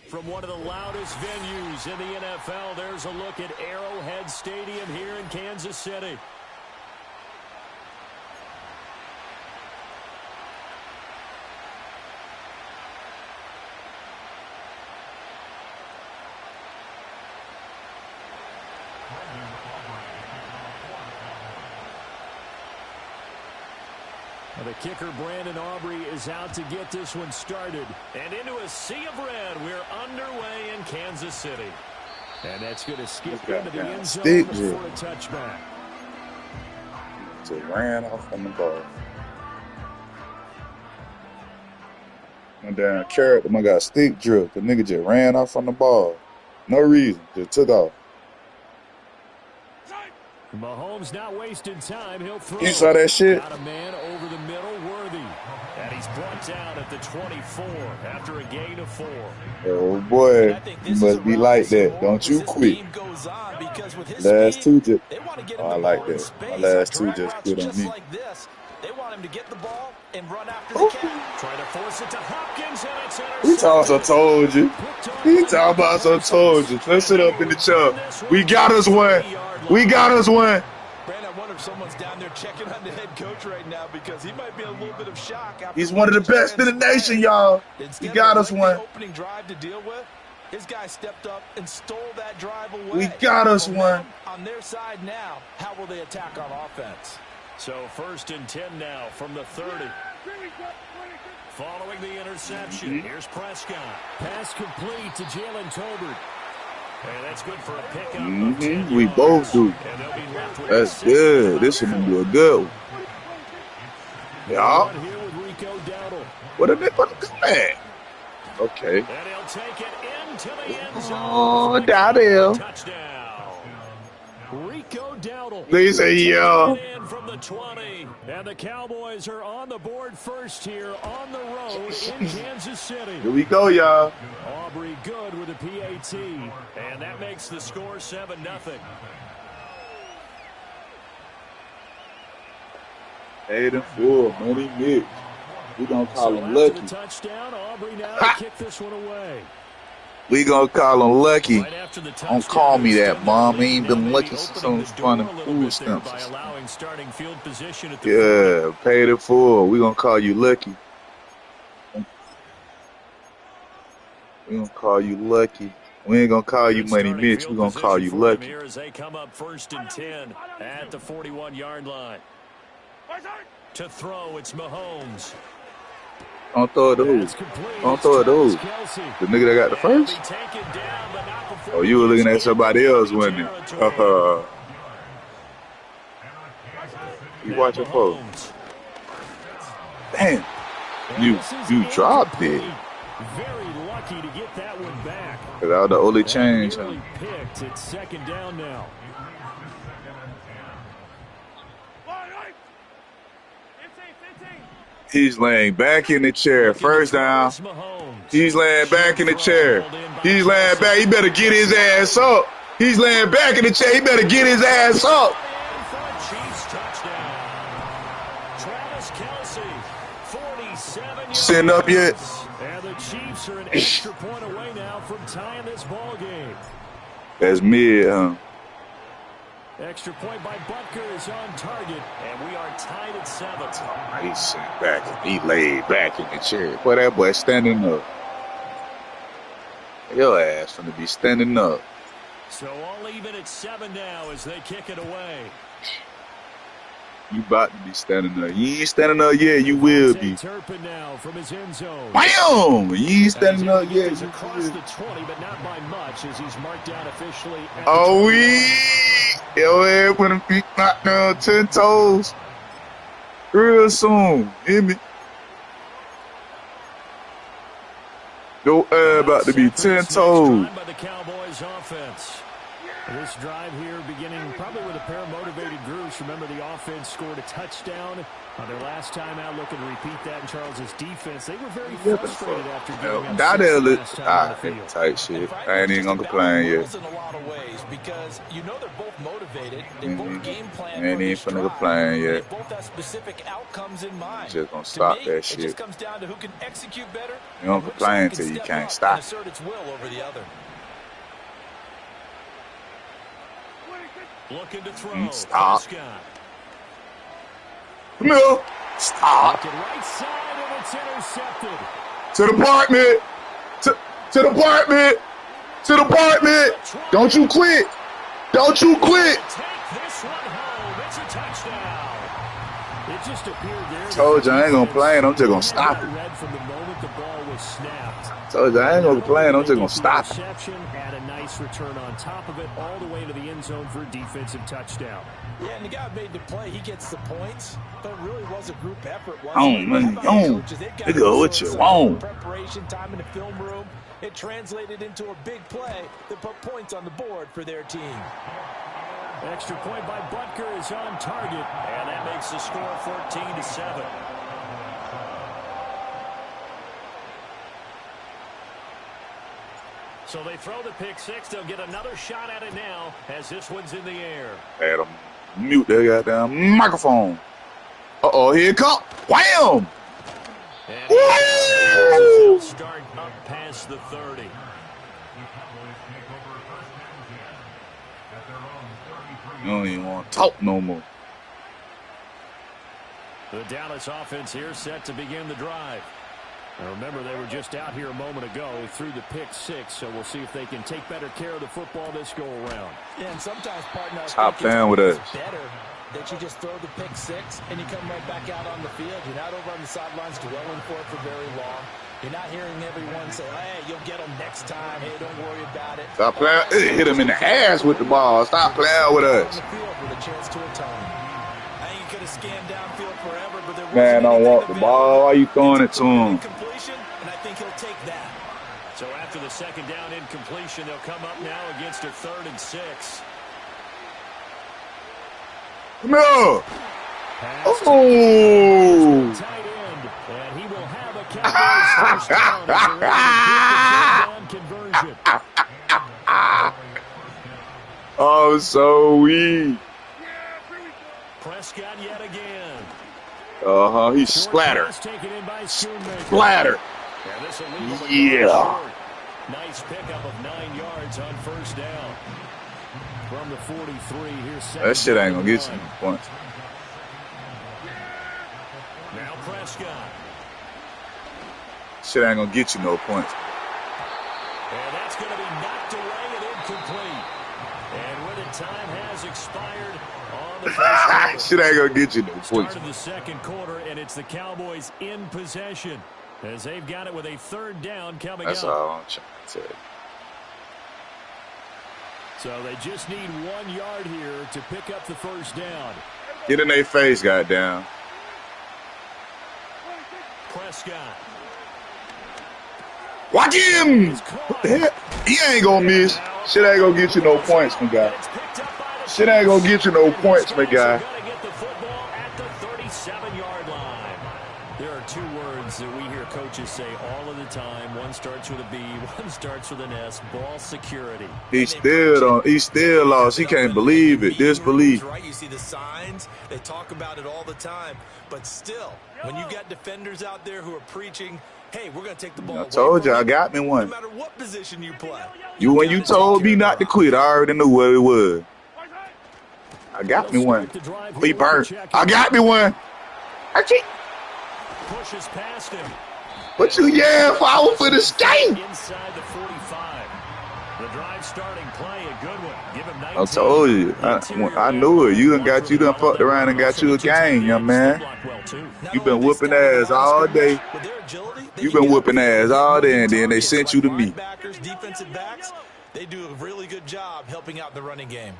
From one of the loudest venues in the NFL, there's a look at Arrowhead Stadium here in Kansas City. The kicker, Brandon Aubrey, is out to get this one started. And into a sea of red, we're underway in Kansas City. And that's going to skip into the end zone for a touchback.
Just ran off on the ball. Went down carrot, I got stick drill. The nigga just ran off on the ball. No reason, just took off.
Mahomes not wasting time. He'll throw.
You saw that shit?
Got a man over the middle, Worthy. And he's brought down at the 24 after a gain of 4.
Oh, boy. You must be like that. Don't you quit. Last two just... Oh, I like that. My last two just quit on me.
They want him to get the ball and run after the catch.
Trying to force it to Hopkins, and it's
intercepted. He talking told you. He talking about some told you. Let's sit up in the chair. We got us one. We got us one.
Brandon, I wonder if someone's down there checking on the head coach right now because he might be in a little bit of shock.
He's one of the best in the nation, y'all. He got us one.
Opening drive to deal with. His guy stepped up and stole that drive away.
We got us one.
On their side now, how will they attack on offense?
So 1st and 10 now from the 30. Following the interception, here's Prescott. Pass complete to Jalen Tolbert. And that's good for a pickup.
We both do. That's good. This is going to be a good one. Yeah. What did they put the command? Okay.
And he'll take it into the end zone.
Oh, Dowdell.
Rico Dowdle.
They say, yeah.
From the 20. And the Cowboys are on the board first here on the road in Kansas City.
Here we go, y'all.
Aubrey good with a PAT. And that makes the score 7-0.
Paid in full, money mix. We gonna call him lucky.
Touchdown, Aubrey now to kick this one away.
We gonna call him lucky. Don't call me that, Mom. He ain't been lucky since I was finding food stamps. Yeah, paid it full. We gonna call you lucky. We gonna call you lucky. We ain't gonna call you Money Mitch. We gonna call you lucky.
As they come up 1st and 10 at the 41-yard line. To throw, it's Mahomes.
Don't throw it to who? Don't throw it to who? The nigga that got the first? Oh, you were looking at somebody else, wasn't you? You watching for? Damn. You dropped it.
Very lucky to get that one back.
That was the only change.
Picked. It's 2nd down now.
He's laying back in the chair. 1st down. He's laying back in the chair. He's laying back. He better get his ass up. He's laying back in the chair. He better get his ass up. Sitting up yet?
And the Chiefs are an extra point away now from tying this ball game.
That's mid, huh?
Extra point by Butker is on target, and we are tied at 7.
He's sitting back. He laid back in the chair. Boy, that boy standing up. Your ass finna be standing up.
So all even at 7 now as they kick it away.
You about to be standing up. You ain't standing up yet. You will be.
Turpin now from his end zone.
Bam! You ain't standing up yet.
He's across the 20, but not by much as he's marked down officially.
Oh, yo, head with him feet knocked down 10 toes. Real soon. Hear me? Your ass about to be 10 toes.
By the Cowboys offense. This drive here beginning probably with a pair of motivated groups. Remember, the offense scored a touchdown on their last time out. Looking to repeat that in Charles's defense. They were very frustrated after giving up six last time on the field.
Tight shit. I ain't even gonna complain yet.
In a lot of ways, because you know they're both motivated. They both game plan.
Ain't even finna complain yet.
They both have specific outcomes in mind.
Just gonna stop that shit.
It just comes down to who can execute better.
You don't complain till you can't stop.
Assert its will over the other.
Looking to throw.
Stop. No. Stop.
Right side, and it's intercepted.
To the department. To the department. To the department. Don't you quit. Don't you quit.
Take this one home. It's a touchdown. It just appeared there.
Told you I ain't gonna play it. I'm just gonna stop it.
From the moment the ball was snapped.
Told you I ain't gonna play it. I'm just gonna stop it.
Had a nice return on top of it, all the way to the end zone for a defensive touchdown.
Yeah, and the guy made the play. He gets the points, but it really was a group effort.
Man. Nigga, what you want?
Preparation time in the film room. It translated into a big play that put points on the board for their team.
Extra point by Butker is on target, and that makes the score 14-7. So they throw the pick six. They'll get another shot at it now as this one's in the air.
Adam, mute that goddamn microphone. Uh-oh, here it comes. Wham!
Woo! Start up past the 30.
You don't even want to talk no more.
The Dallas offense here set to begin the drive. Now remember, they were just out here a moment ago through the pick six, so we'll see if they can take better care of the football this go around.
Yeah, and sometimes, partner,
top down with us.
Better that you just throw the pick six and you come right back out on the field. You're not over on the sidelines dwelling for it for very long. You're not hearing everyone say, hey, you'll get them next time. Hey, don't worry about it.
Stop playing. Hit him in the ass with the ball. Stop playing with us.
On the field with a chance to atone. I think you could have scanned downfield forever, but there
man don't want the ball. Why you throwing it to him?
And I think he'll take that.
So after the second down incompletion, they'll come up now against a 3rd and 6.
No. Oh.
Tight end, and he will have a Cowboys touchdown conversion.
Oh, so weak.
Prescott yet again.
He's splattered. Splattered. Yeah.
Nice pickup of 9 yards on first down. From the 43, here's
that shit ain't gonna get you any points.
Now Prescott.
Shit ain't gonna get you no points.
And that's gonna be knocked away and incomplete. And when the time has expired on the first
shit ain't gonna get you no points.
Start of the second quarter, and it's the Cowboys in possession as they've got it with a 3rd down coming up.
That's all I'm trying to tell you.
So they just need 1 yard here to pick up the first down.
Get in their face, goddamn.
Prescott.
Watch him! What the hell? He ain't gonna miss. Shit ain't gonna get you no points, my guy. Shit ain't gonna get you no points, my guy.
Get the football at the 37-yard line. There are 2 words that we hear coaches say all of the time. One starts with a B, one starts with an S. Ball security.
He still lost. He can't believe it. Disbelief.
Right? You see the signs. They talk about it all the time. But still, when you got defenders out there who are preaching, hey, we're going to take the ball.
I told you, I got me one.
No matter what position you play.
When you told me not to quit, I already knew what it was. I got me one. He burnt. I got me one.
Pushes past him.
What you foul for the skate?
Inside the 45. The drive starting play, a good one. Give him 19.
I told you. I knew it. You done fucked around and got you a game, young man. You been whooping ass all day. You been whooping ass all day, and then they sent you to me.
Defensive backs, they do a really good job helping out the running game.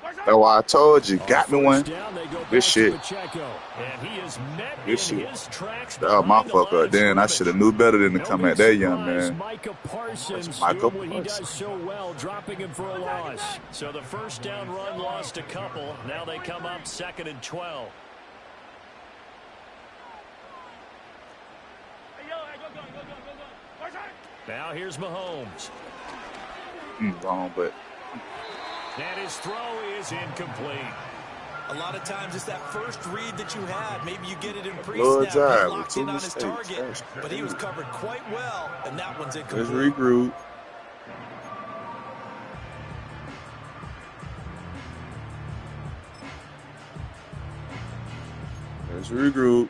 That's why I told you. Got me one. Good shit. Good shit. That was my fuck up then. I should have knew better than to come at that young man. That's Micah Parsons.
So well, dropping him for a loss. So the first down run lost a couple. Now they come up 2nd and 12. Now here's Mahomes.
Wrong, but.
And his throw is incomplete.
A lot of times it's that first read that you had. Maybe you get it in pre-snap. He locked in on his target, but he was covered quite well, and that one's incomplete.
Let's regroup. Let's regroup.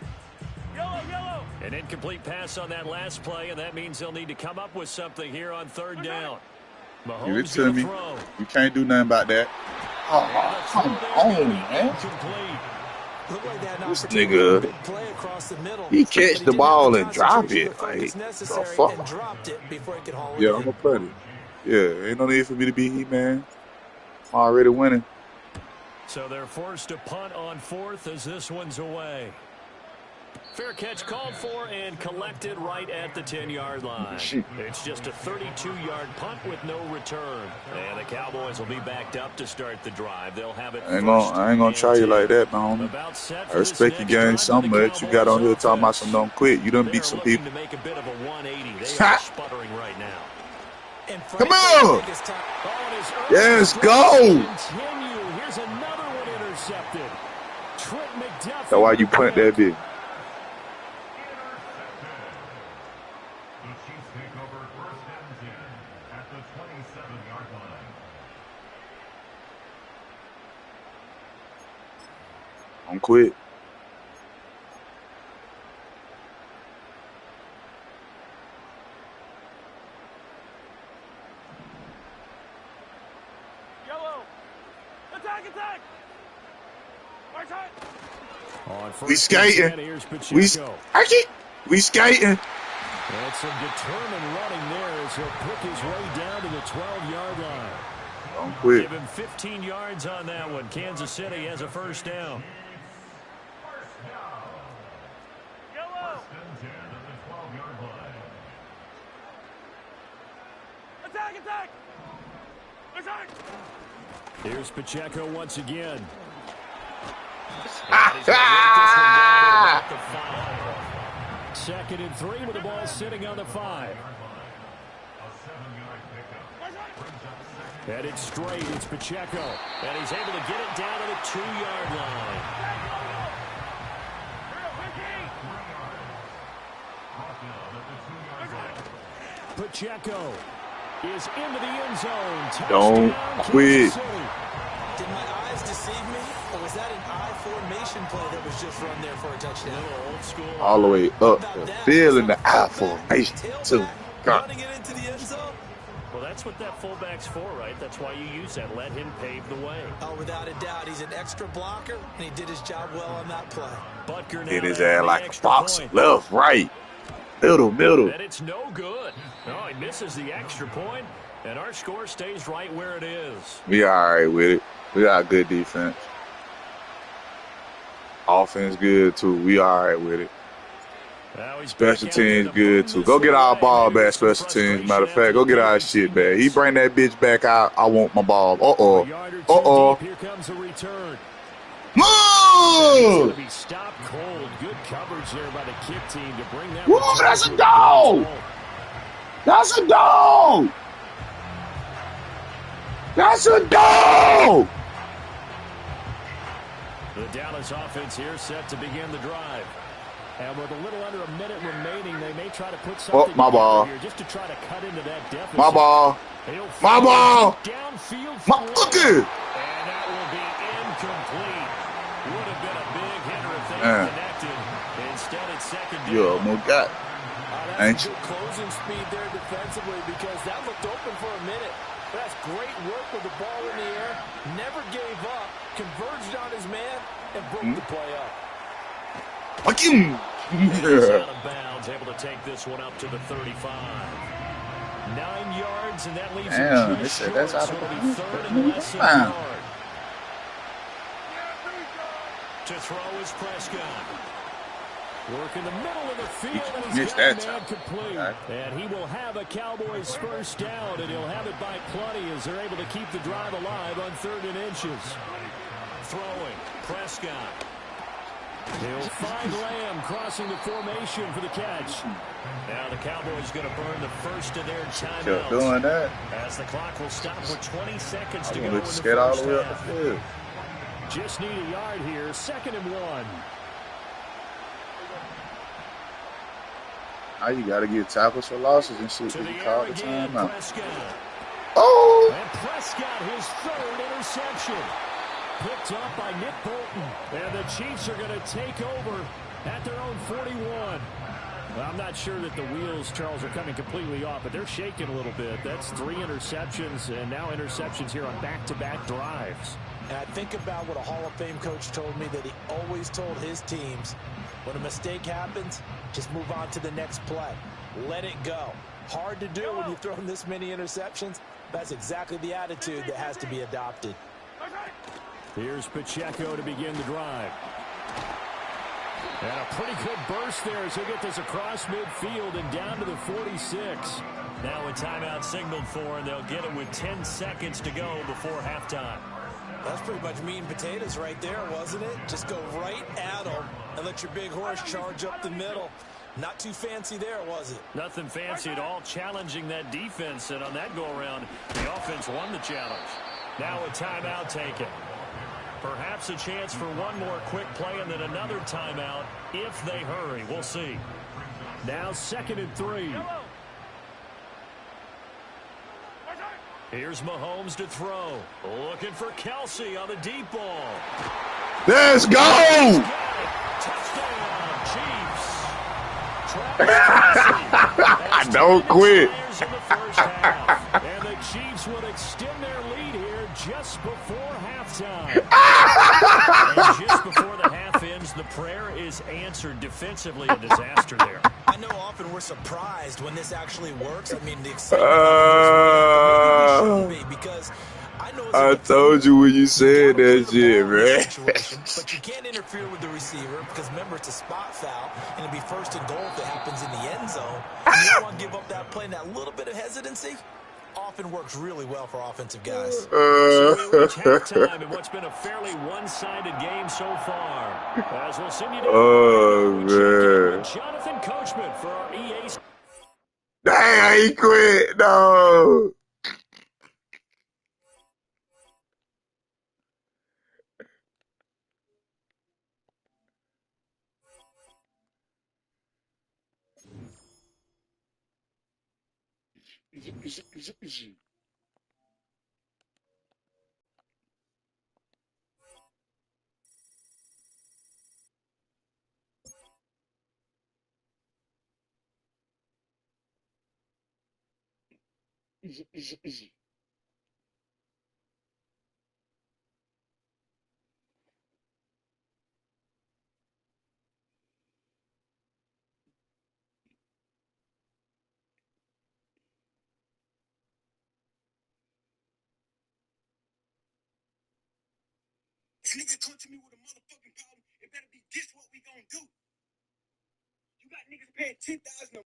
An incomplete pass on that last play, and that means they'll need to come up with something here on 3rd down. Mahomes
Give it to me. You can't do nothing about that. Oh, come on, man. This nigga, he catch the ball and drop it. Like, the fuck? Yeah, I'm gonna put it. Yeah, ain't no need for me to be heat, man. I'm already winning.
So they're forced to punt on 4th as this one's away. Fair catch called for and collected right at the 10-yard line. It's just a 32-yard punt with no return. And the Cowboys will be backed up to start the drive. They'll have it.
I ain't gonna try you like that, man. I respect your game so much. You got on here talking about some don't quit. You done beat some people.
To make a bit of a 180. They are sputtering right now.
Come on! Yes, go!
Here's another one intercepted.
That's why you punt that bitch. Don't quit.
Yellow. Attack.
We skating. We skating.
And some determined running there as he'll pick his way down to the 12-yard line.
Don't quit.
Give him 15 yards on that one. Kansas City has a first down.
Yellow. Attack.
Here's Pacheco once again. Second and 3 with the ball sitting on the 5. And it's straight. It's Pacheco. And he's able to get it down to the 2-yard line. Pacheco is into the end zone.
Don't quit.
Did my eyes deceive me? Or was that an I formation play that was just run there for a touchdown?
Old school.
All the way up the field in the I formation, too.
Running it into the end zone?
Well, that's what that fullback's for, right? That's why you use that. Let him pave the way.
Oh, without a doubt. He's an extra blocker, and he did his job well on that play.
Butker now
hit his ass like a box. Left, right, middle.
And it's no good. No, he misses the extra point, and our score stays right where it is.
We all right with it. We got good defense. Offense good, too. We all right with it. Special teams good, too. Go get our ball back, special teams. Matter of fact, go get our shit back. He bring that bitch back out. I want my ball.
Here comes a return.
Move!
Be stopped cold. Good coverage there by the kick team to bring that.
Woo, that's a dog! That's a dog! That's a dog!
The Dallas offense here set to begin the drive. And with a little under a minute remaining, they may try to put something
my ball.
Here just to try to cut into that deficit.
My ball. My ball.
Downfield.
My fucker.
And that will be incomplete. Would have been a big hitter if they had connected. Instead, it's second down.
You almost got it. Ain't you?
Closing speed there defensively because that looked open for a minute. That's great work with the ball in the air. Never gave up. Converged on his man and broke the play up.
Fuck you.
He's out of bounds, able to take this one up to the 35. 9 yards, and that leaves him just short.
That's out
So
of
it'll be
bounds.
third and less than a yard. To throw is Prescott. Work in the middle of the field, and he's
Missed
got
that
a man
time.
complete. And he will have a Cowboys first down, and he'll have it by plenty as they're able to keep the drive alive on 3rd and inches. Throwing, Prescott. He'll find Lamb crossing the formation for the catch. Now the Cowboys going to burn the first of their timeouts.
Kept doing that.
As the clock will stop with 20 seconds to go in the first
Skate all the way up
half.
the field.
Just need a yard here, 2nd and 1.
Now you got to get tackles for losses and shit
To
to
the
be
air
called the
again,
timeout.
Prescott.
Oh!
And Prescott, his 3rd interception. Picked up by Nick Bolton. And the Chiefs are going to take over at their own 41. Well, I'm not sure that the wheels, Charles, are coming completely off, but they're shaking a little bit. That's 3 interceptions, and now interceptions here on back-to-back drives.
And I think about what a Hall of Fame coach told me, that he always told his teams, when a mistake happens, just move on to the next play. Let it go. Hard to do when you've thrown this many interceptions. That's exactly the attitude that has to be adopted.
Here's Pacheco to begin the drive. And a pretty good burst there as he'll get this across midfield and down to the 46. Now a timeout signaled for, and they'll get it with 10 seconds to go before halftime.
That's pretty much meat and potatoes right there, wasn't it? Just go right at them and let your big horse charge up the middle. Not too fancy there, was it?
Nothing fancy at all, challenging that defense, and on that go-around, the offense won the challenge. Now a timeout taken. Perhaps a chance for one more quick play and then another timeout if they hurry. We'll see. Now 2nd and 3. Here's Mahomes to throw. Looking for Kelsey on the deep ball.
Let's go!
Touchdown, Chiefs.
Don't quit.
In the first half. And the Chiefs will extend their lead here just before halftime. And just before the half ends, the prayer is answered. Defensively, a disaster there.
I know often we're surprised when this actually works. I mean, the excitement maybe we shouldn't be, because I know
I told you when you said that shit, man.
But you can't interfere with the receiver because, remember, it's a spot foul, and it'll be 1st and goal if it happens in the end zone. And you don't want to give up that play, and that little bit of hesitancy often works really well for offensive guys.
So we reach halftime in what's been a fairly one-sided game so far. As we'll send you down
Man.
Jonathan Coachman for our EA.
Dang, he quit. No.
Nigga come to me with a motherfucking problem, it better be this what we gonna do. You got niggas paying $10,000 a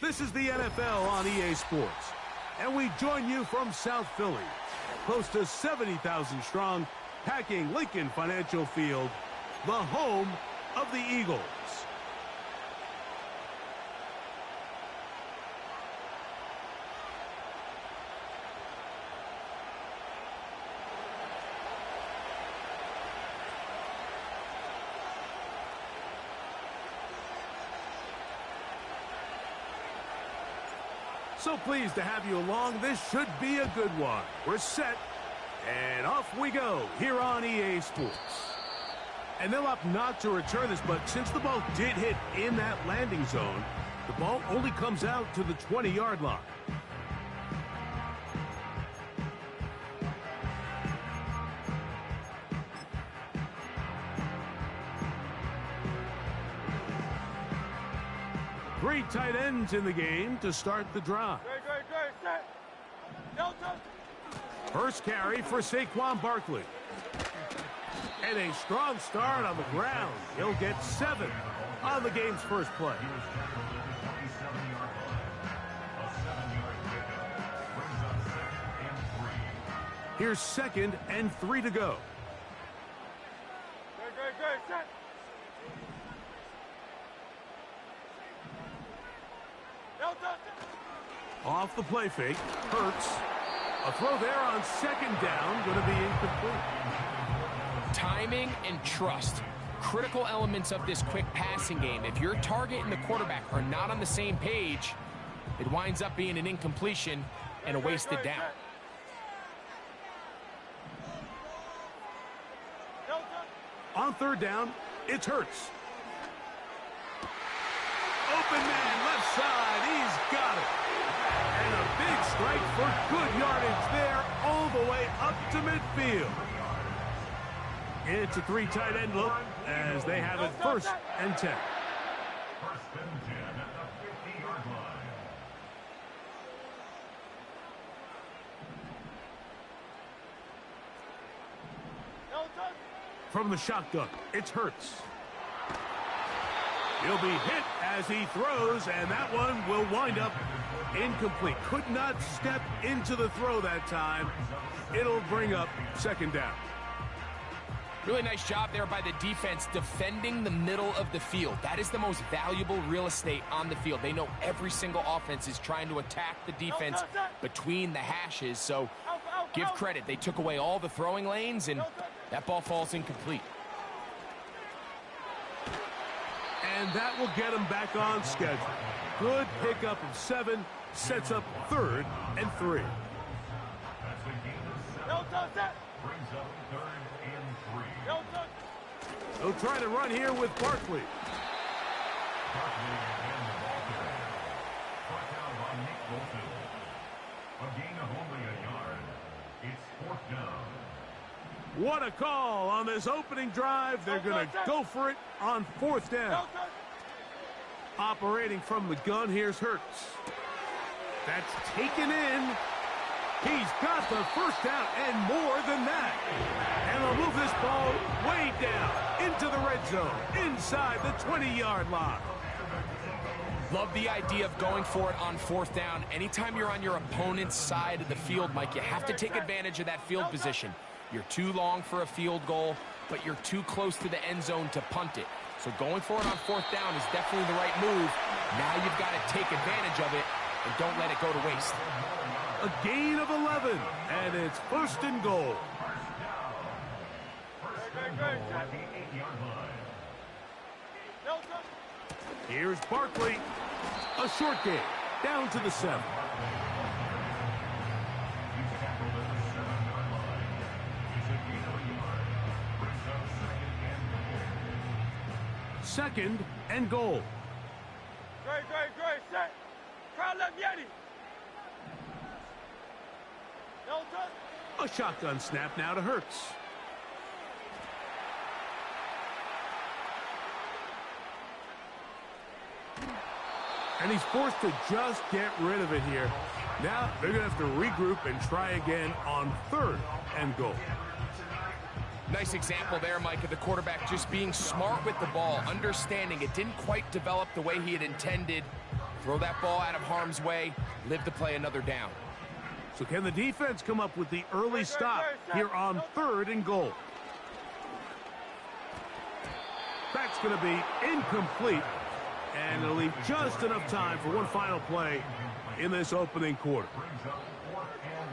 This is the NFL on EA Sports, and we join you from South Philly, close to 70,000 strong, packing Lincoln Financial Field, the home of the Eagles. So pleased to have you along. This should be a good one. We're set, and off we go here on EA Sports. And they'll opt not to return this, but since the ball did hit in that landing zone, The ball only comes out to the 20-yard line. Three tight ends in the game to start the drive. First carry for Saquon Barkley. And a strong start on the ground. He'll get 7 on the game's first play. Here's 2nd and 3 to go. Off the play fake, Hurts. A throw there on 2nd down, going to be incomplete.
Timing and trust, critical elements of this quick passing game. If your target and the quarterback are not on the same page, it winds up being an incompletion and a wasted down.
On 3rd down, it's Hurts. Open man, left side, he's got it. And a big strike for good yardage there, all the way up to midfield. It's a 3 tight end look as they have it 1st and 10. From the shotgun, it's Hurts. He'll be hit as he throws, and that one will wind up incomplete. Could not step into the throw that time. It'll bring up 2nd down.
Really nice job there by the defense defending the middle of the field. That is the most valuable real estate on the field. They know every single offense is trying to attack the defense between the hashes, so give credit. They took away all the throwing lanes, and that ball falls incomplete.
And that will get him back on schedule. Good pickup of 7, sets up 3rd and 3. They'll try to run here with Barkley. What a call on this opening drive. They're going to go for it on 4th down. Operating from the gun, here's Hurts. That's taken in. He's got the 1st down and more than that. And they'll move this ball way down into the red zone, inside the 20-yard line.
Love the idea of going for it on 4th down. Anytime you're on your opponent's side of the field, Mike, you have to take advantage of that field position. You're too long for a field goal, but you're too close to the end zone to punt it. So going for it on 4th down is definitely the right move. Now you've got to take advantage of it and don't let it go to waste.
A gain of 11, and it's 1st and goal. Here's Barkley. A short game, down to the 7. Second and goal.
Great, set. Crowd left Yeti.
A shotgun snap now to Hurts. And he's forced to just get rid of it here. Now they're going to have to regroup and try again on 3rd and goal.
Nice example there, Mike, of the quarterback just being smart with the ball, understanding it didn't quite develop the way he had intended. Throw that ball out of harm's way, live to play another down.
So can the defense come up with the early stop here on 3rd and goal? That's going to be incomplete, and it'll leave just enough time for one final play in this opening quarter.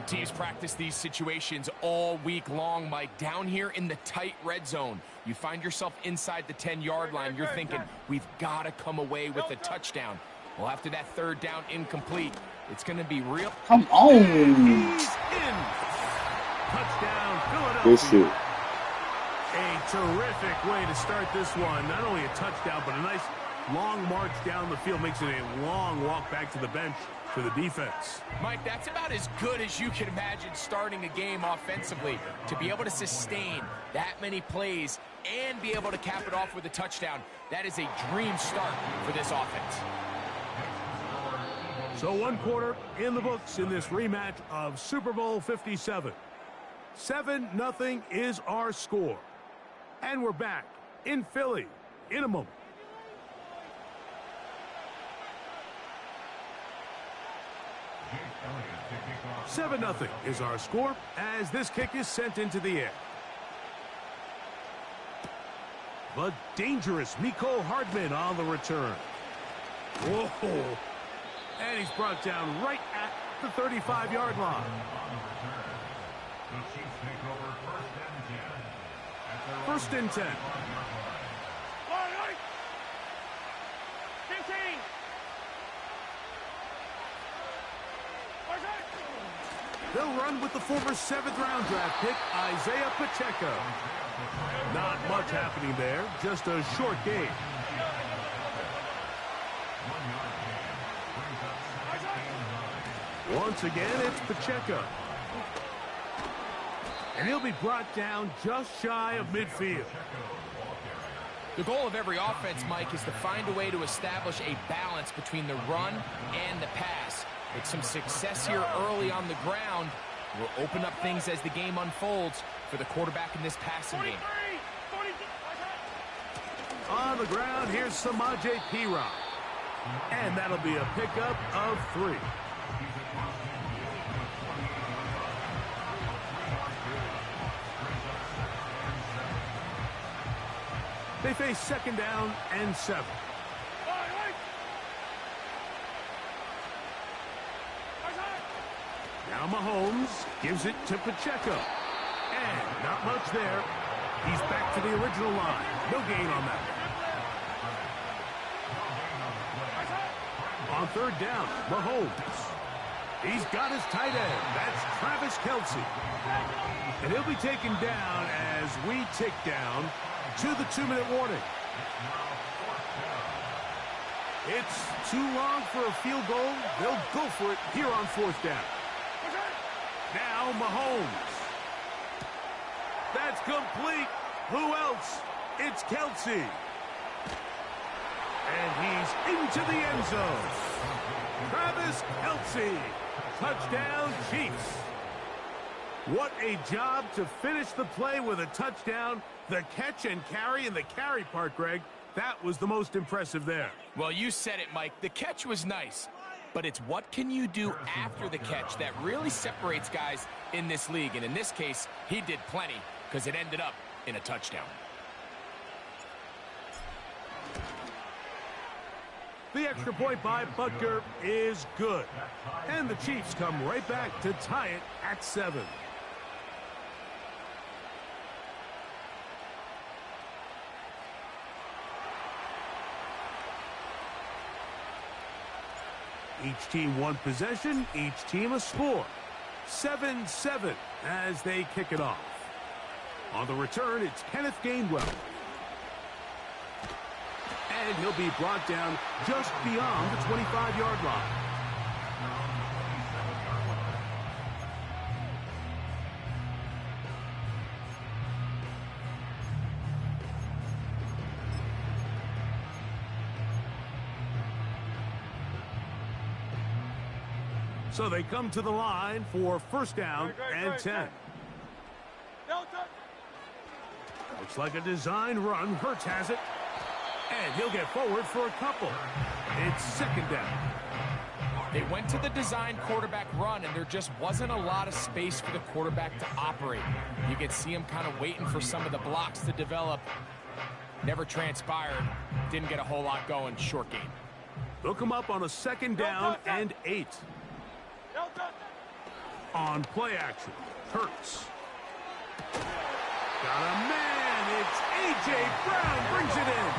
Teams practice these situations all week long, Mike. Down here in the tight red zone, you find yourself inside the 10-yard line. You're thinking, we've got to come away with a touchdown. Well, after that 3rd down incomplete, it's going to be real.
Come on.
He's in. Touchdown, Philadelphia.
Good shit.
A terrific way to start this one. Not only a touchdown, but a nice long march down the field makes it a long walk back to the bench for the defense.
Mike, that's about as good as you can imagine starting a game offensively. To be able to sustain that many plays and be able to cap it off with a touchdown, that is a dream start for this offense.
So 1 quarter in the books in this rematch of Super Bowl 57. 7-0 is our score. And we're back in Philly in a moment. Seven 0 is our score as this kick is sent into the air. The dangerous Mecole Hardman on the return. Whoa. And he's brought down right at the 35-yard line. First and 10.
15.
They'll run with the former 7th-round draft pick, Isaiah Pacheco. Not much happening there, just a short game. Once again, it's Pacheco. And he'll be brought down just shy of midfield.
The goal of every offense, Mike, is to find a way to establish a balance between the run and the pass. With some success here early on the ground, will open up things as the game unfolds for the quarterback in this passing game.
On the ground, here's Samaje Perine. And that'll be a pickup of 3. They face 2nd down and 7. Now Mahomes gives it to Pacheco. And not much there. He's back to the original line. No gain on that. On 3rd down, Mahomes. He's got his tight end. That's Travis Kelce. And he'll be taken down as we tick down to the 2-minute warning. It's too long for a field goal. They'll go for it here on 4th down. Now Mahomes. That's complete. Who else? It's Kelce. And he's into the end zone. Travis Kelce. Touchdown, Chiefs. What a job to finish the play with a touchdown. The catch and carry, and the carry part, Greg, that was the most impressive there.
Well, you said it, Mike. The catch was nice. But it's what can you do after the catch that really separates guys in this league. And in this case, he did plenty because it ended up in a touchdown.
The extra point by Butker is good. And the Chiefs come right back to tie it at 7. Each team 1 possession, each team a score. 7-7 as they kick it off. On the return, it's Kenneth Gainwell. And he'll be brought down just beyond the 25-yard line. So they come to the line for 1st down and 10. Looks like a design run. Hurts has it. And he'll get forward for a couple. It's 2nd down.
They went to the design quarterback run, and there just wasn't a lot of space for the quarterback to operate. You could see him kind of waiting for some of the blocks to develop. Never transpired. Didn't get a whole lot going. Short game.
They'll come up on a 2nd down and 8. On play action, Hurts. Got a man. It's A.J. Brown brings it in.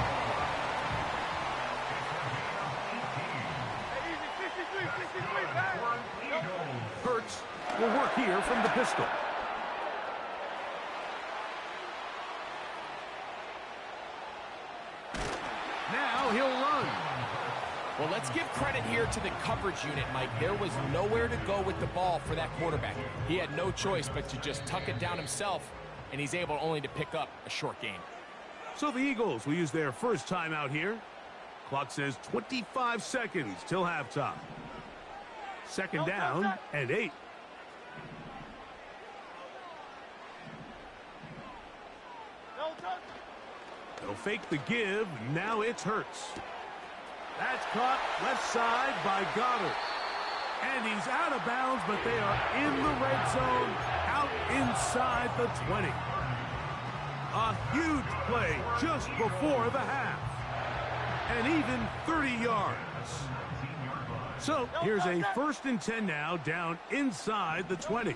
Hurts will work here from the pistol. Now he'll run.
Well, let's give credit here to the coverage unit, Mike. There was nowhere to go with the ball for that quarterback. He had no choice but to just tuck it down himself, and he's able only to pick up a short gain.
So the Eagles will use their first timeout here. Clock says 25 seconds till halftime. Second down and 8. They'll fake the give. Now it's Hurts. That's caught left side by Goddard. And he's out of bounds, but they are in the red zone, out inside the 20. A huge play just before the half. And even 30 yards. So here's a 1st and 10 now, down inside the 20.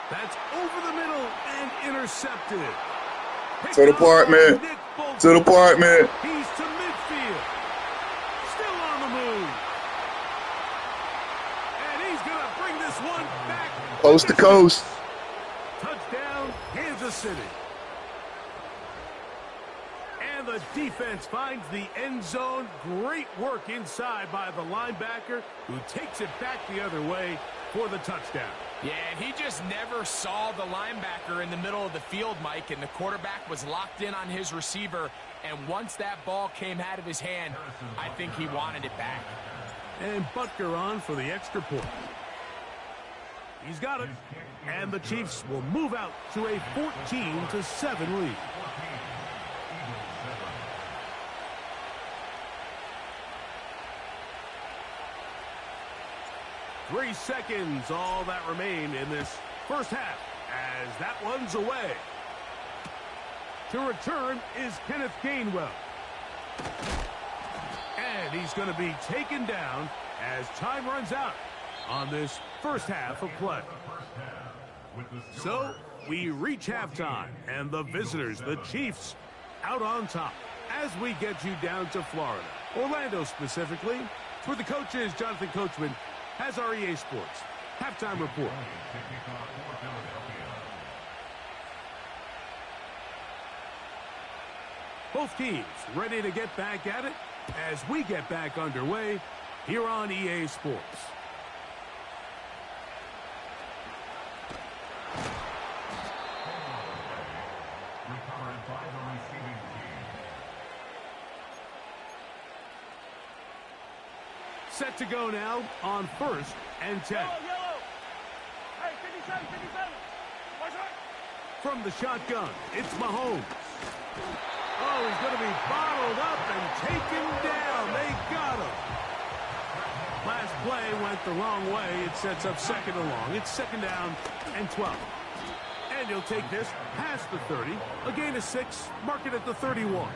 That's over the middle and intercepted.
To the apartment. To the apartment.
He's to midfield. Still on the move. And he's going to bring this one back.
Coast to coast.
Touchdown, Kansas City. And the defense finds the end zone. Great work inside by the linebacker, who takes it back the other way for the touchdown.
Yeah, and he just never saw the linebacker in the middle of the field, Mike, and the quarterback was locked in on his receiver, and once that ball came out of his hand, I think he wanted it back.
And Butker on for the extra point. He's got it, and the Chiefs will move out to a 14-7 lead. Three seconds, all that remain in this first half, as that one's away. To return is Kenneth Gainwell. And he's going to be taken down as time runs out on this first half of play. So we reach halftime, and the visitors, the Chiefs, out on top as we get you down to Florida, Orlando specifically. For the coaches, Jonathan Coachman has our EA Sports halftime report. Both teams ready to get back at it as we get back underway here on EA Sports. Set to go now on 1st and 10.
Yellow. Hey, 57, 57. Watch out.
From the shotgun, it's Mahomes. Oh, he's going to be bottled up and taken down. They got him. Last play went the wrong way. It sets up 2nd and long. It's 2nd down and 12. And he'll take this past the 30. A gain of 6. Mark it at the 31.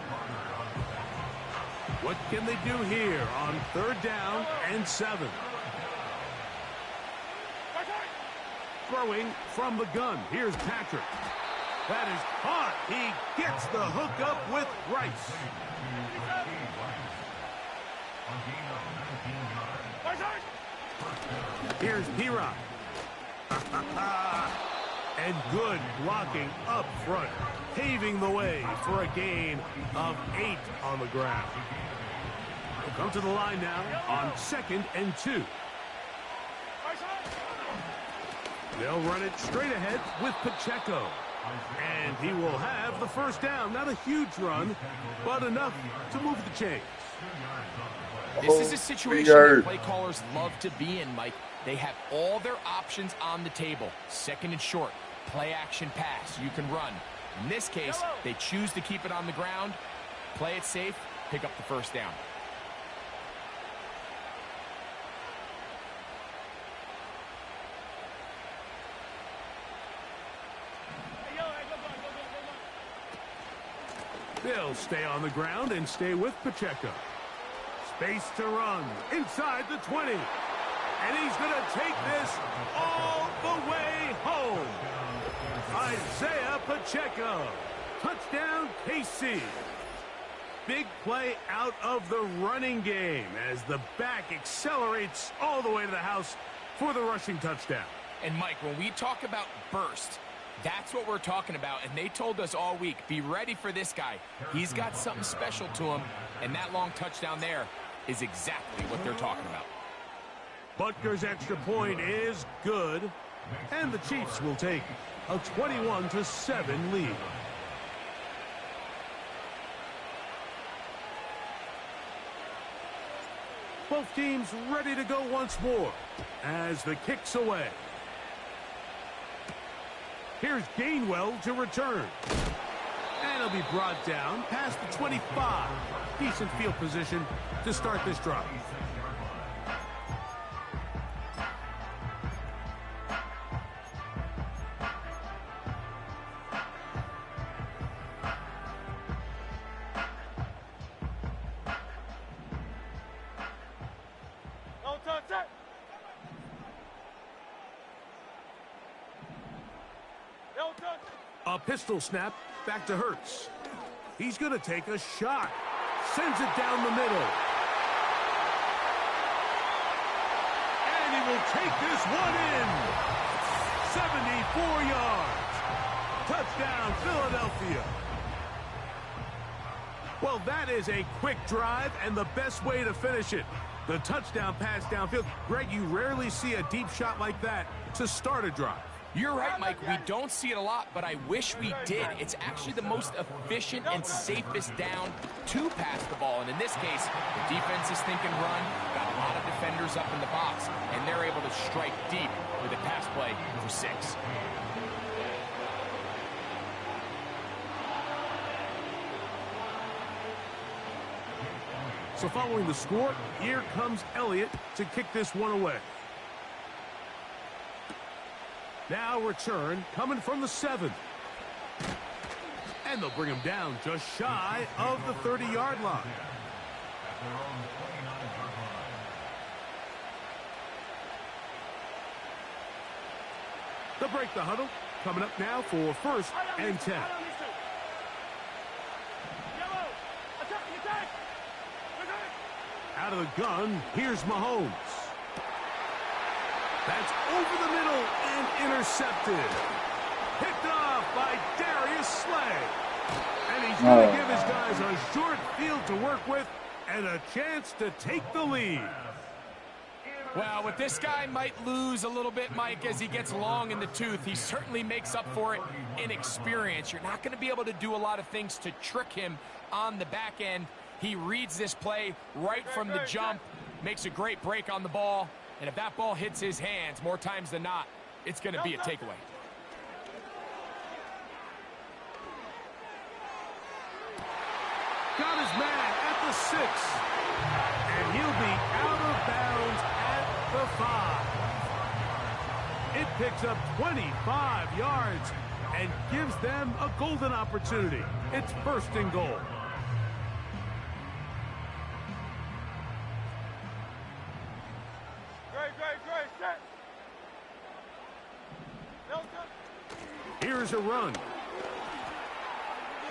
What can they do here on 3rd down and 7? Throwing from the gun. Here's Patrick. That is caught. He gets the hook up with Rice. Here's P-Rock. And good blocking up front, paving the way for a gain of 8 on the ground. We'll come to the line now on 2nd and 2. They'll run it straight ahead with Pacheco. And he will have the first down. Not a huge run, but enough to move the chains.
This is a situation that play callers love to be in, Mike. They have all their options on the table. 2nd and short, play action pass. You can run. In this case, they choose to keep it on the ground, play it safe, pick up the first down.
They'll stay on the ground and stay with Pacheco. Space to run inside the 20. And he's going to take this all the way home. Isaiah Pacheco. Touchdown, KC. Big play out of the running game as the back accelerates all the way to the house for the rushing touchdown.
And, Mike, when we talk about burst, That's what we're talking about, and they told us all week, be ready for this guy. He's got something special to him, and that long touchdown there is exactly what they're talking about.
Butker's extra point is good, and the Chiefs will take a 21-7 lead. Both teams ready to go once more as the kick's away. Here's Gainwell to return. And he'll be brought down past the 25. Decent field position to start this drive. A pistol snap back to Hurts. He's going to take a shot. Sends it down the middle. And he will take this one in. 74 yards. Touchdown, Philadelphia. Well, that is a quick drive and the best way to finish it. The touchdown pass downfield. Greg, you rarely see a deep shot like that to start a drive.
You're right, Mike. We don't see it a lot, but I wish we did. It's actually the most efficient and safest down to pass the ball. And in this case, the defense is thinking run, got a lot of defenders up in the box, and they're able to strike deep with a pass play for 6.
So following the score, here comes Elliott to kick this one away. Now return coming from the 7. And they'll bring him down just shy of the 30-yard line. They'll break the huddle. Coming up now for 1st and 10. Out of the gun, here's Mahomes. That's over the middle and intercepted. Picked off by Darius Slay. And he's going to give his guys a short field to work with and a chance to take the lead.
Well, what this guy might lose a little bit, Mike, as he gets long in the tooth, he certainly makes up for it in experience. You're not going to be able to do a lot of things to trick him on the back end. He reads this play right from the jump, makes a great break on the ball, and if that ball hits his hands more times than not, it's going to be a takeaway.
Got his man at the 6. And he'll be out of bounds at the 5. It picks up 25 yards and gives them a golden opportunity. It's 1st and goal. Here's a run.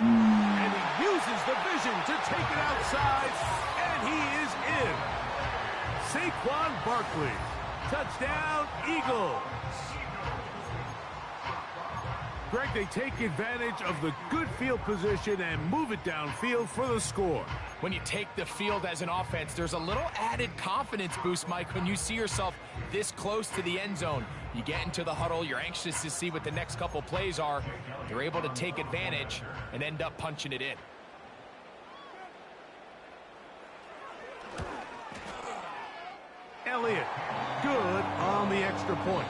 And he uses the vision to take it outside, and he is in. Saquon Barkley. Touchdown, Eagles. Greg, they take advantage of the good field position and move it downfield for the score.
When you take the field as an offense, there's a little added confidence boost, Mike, when you see yourself this close to the end zone. You get into the huddle, you're anxious to see what the next couple plays are. They're able to take advantage and end up punching it in.
Elliott, good on the extra point.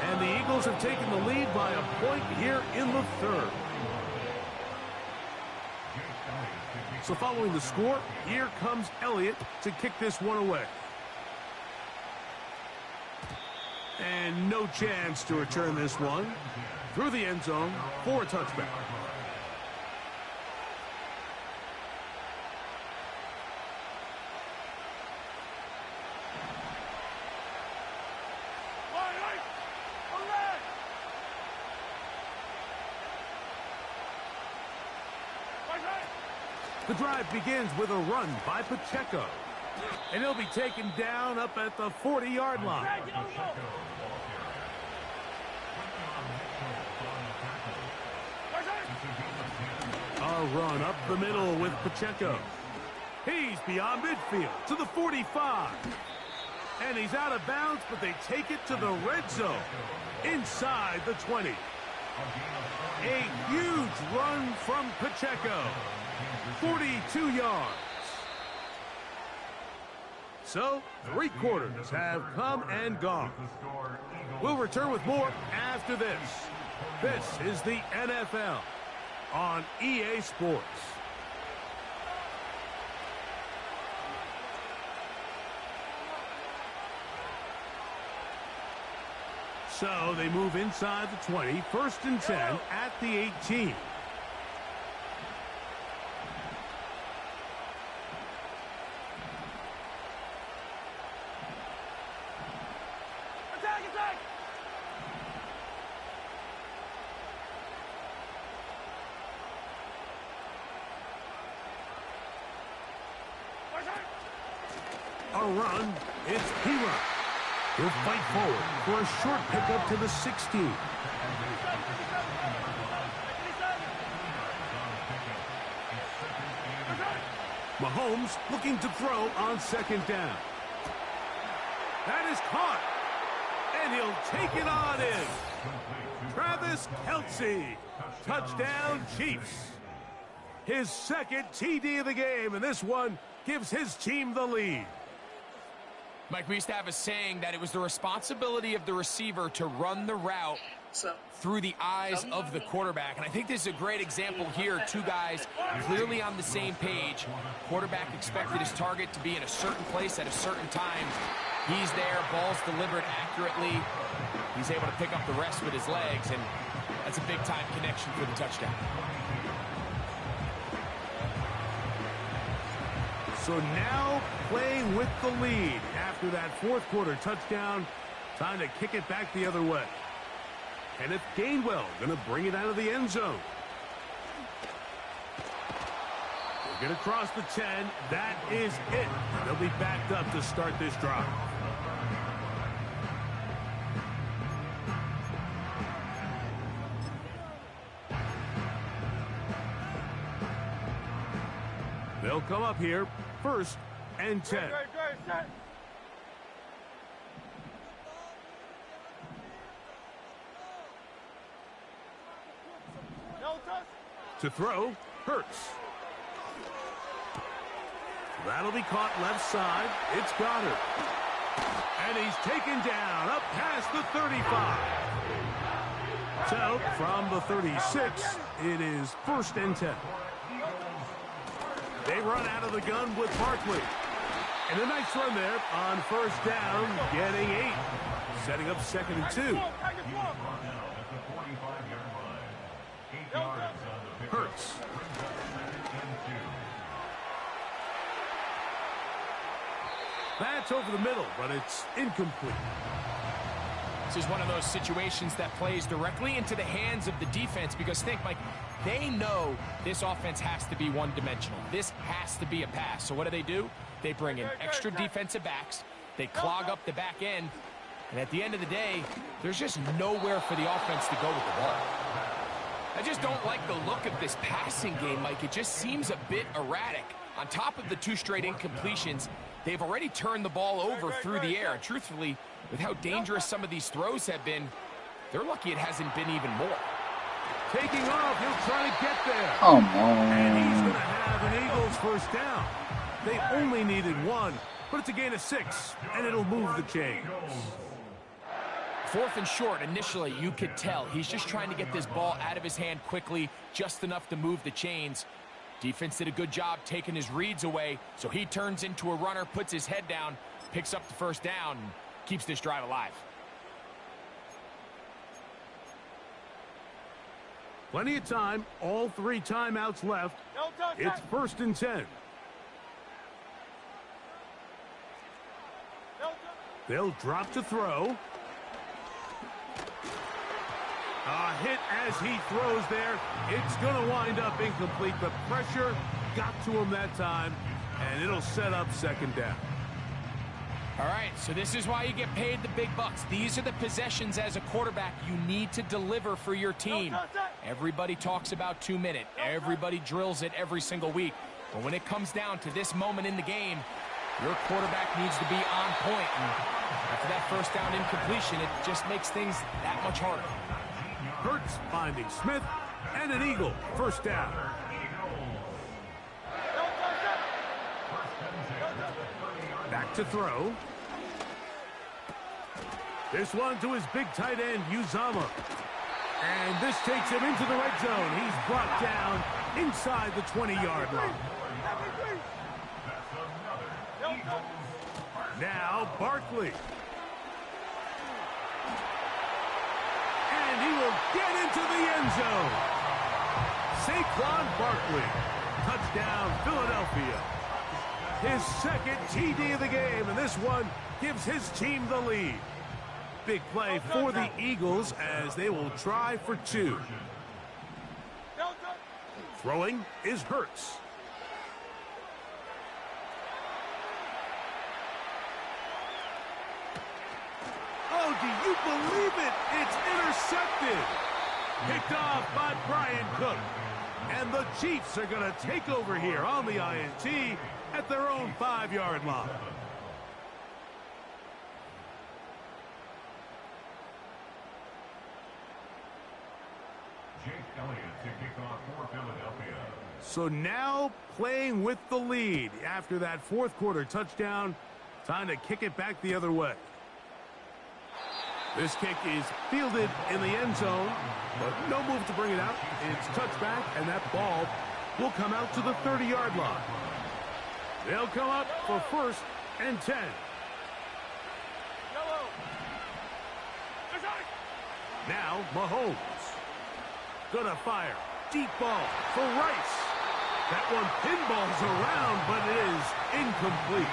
And the Eagles have taken the lead by a point here in the 3rd. So following the score, here comes Elliott to kick this one away. And no chance to return this one through the end zone for a touchback. The drive begins with a run by Pacheco. And he'll be taken down up at the 40-yard line. A run up the middle with Pacheco. He's beyond midfield to the 45. And he's out of bounds, but they take it to the red zone inside the 20. A huge run from Pacheco. 42 yards. So, 3 quarters have come and gone. We'll return with more after this. This is the NFL on EA Sports. So they move inside the 20, 1st and 10 at the 18. A run, it's P-Run. He'll fight forward for a short pickup to the 16. Mahomes looking to throw on 2nd down. That is caught. And he'll take it on in. Travis Kelce. Touchdown, Chiefs. His 2nd TD of the game, and this one gives his team the lead.
Mike, we used to have a saying that it was the responsibility of the receiver to run the route through the eyes of the quarterback. And I think this is a great example here. 2 guys clearly on the same page. Quarterback expected his target to be in a certain place at a certain time. He's there, ball's delivered accurately. He's able to pick up the rest with his legs, and that's a big-time connection for the touchdown.
So now playing with the lead after that 4th quarter touchdown. Time to kick it back the other way. And it's Gainwell going to bring it out of the end zone. We'll get across the 10. That is it. They'll be backed up to start this drive. They'll come up here, 1st and 10. To throw, Hurts. That'll be caught left side. It's Goddard. And he's taken down up past the 35. So, from the 36, it is 1st and 10. They run out of the gun with Barkley. And a nice run there on 1st down, getting 8. Setting up 2nd and 2. Hurts. That's over the middle, but it's incomplete.
This is one of those situations that plays directly into the hands of the defense, because think, Mike, they know this offense has to be one-dimensional. This has to be a pass. So what do? They bring in extra defensive backs. They clog up the back end. And at the end of the day, there's just nowhere for the offense to go with the ball. I just don't like the look of this passing game, Mike. It just seems a bit erratic. On top of the 2 straight incompletions, they've already turned the ball over through the air. And truthfully, with how dangerous some of these throws have been, they're lucky it hasn't been even more.
Taking off, he'll try to get there.
Come on.
And he's going to have an Eagles 1st down. They only needed 1, but it's a gain of 6, and it'll move the chains.
4th and short, initially, you could tell. He's just trying to get this ball out of his hand quickly, just enough to move the chains. Defense did a good job taking his reads away, so he turns into a runner, puts his head down, picks up the 1st down, and keeps this drive alive.
Plenty of time, all 3 timeouts left. It's 1st and 10. They'll drop to throw. A hit as he throws there. It's going to wind up incomplete. The pressure got to him that time, and it'll set up 2nd down.
All right, so this is why you get paid the big bucks. These are the possessions as a quarterback you need to deliver for your team. Everybody talks about 2-minute. Everybody drills it every single week. But when it comes down to this moment in the game, your quarterback needs to be on point. And after that first down incompletion, it just makes things that much harder.
Hurts finding Smith, and an Eagle first down. Back to throw. This one to his big tight end, Uzama. And this takes him into the red zone. He's brought down inside the 20-yard line. Now Barkley. And he will get into the end zone. Saquon Barkley. Touchdown, Philadelphia. His second TD of the game, and this one gives his team the lead. Big play for the Eagles as they will try for 2. Throwing is Hurts. Oh, do you believe it? It's intercepted. Picked off by Brian Cook. And the Chiefs are going to take over here on the INT at their own 5-yard line. So now playing with the lead after that fourth quarter touchdown. Time to kick it back the other way. This kick is fielded in the end zone, but no move to bring it out. It's touchback, and that ball will come out to the 30-yard line. They'll come up for 1st and 10. Now Mahomes. Gonna fire. Deep ball for Rice. That one pinballs around, but it is incomplete.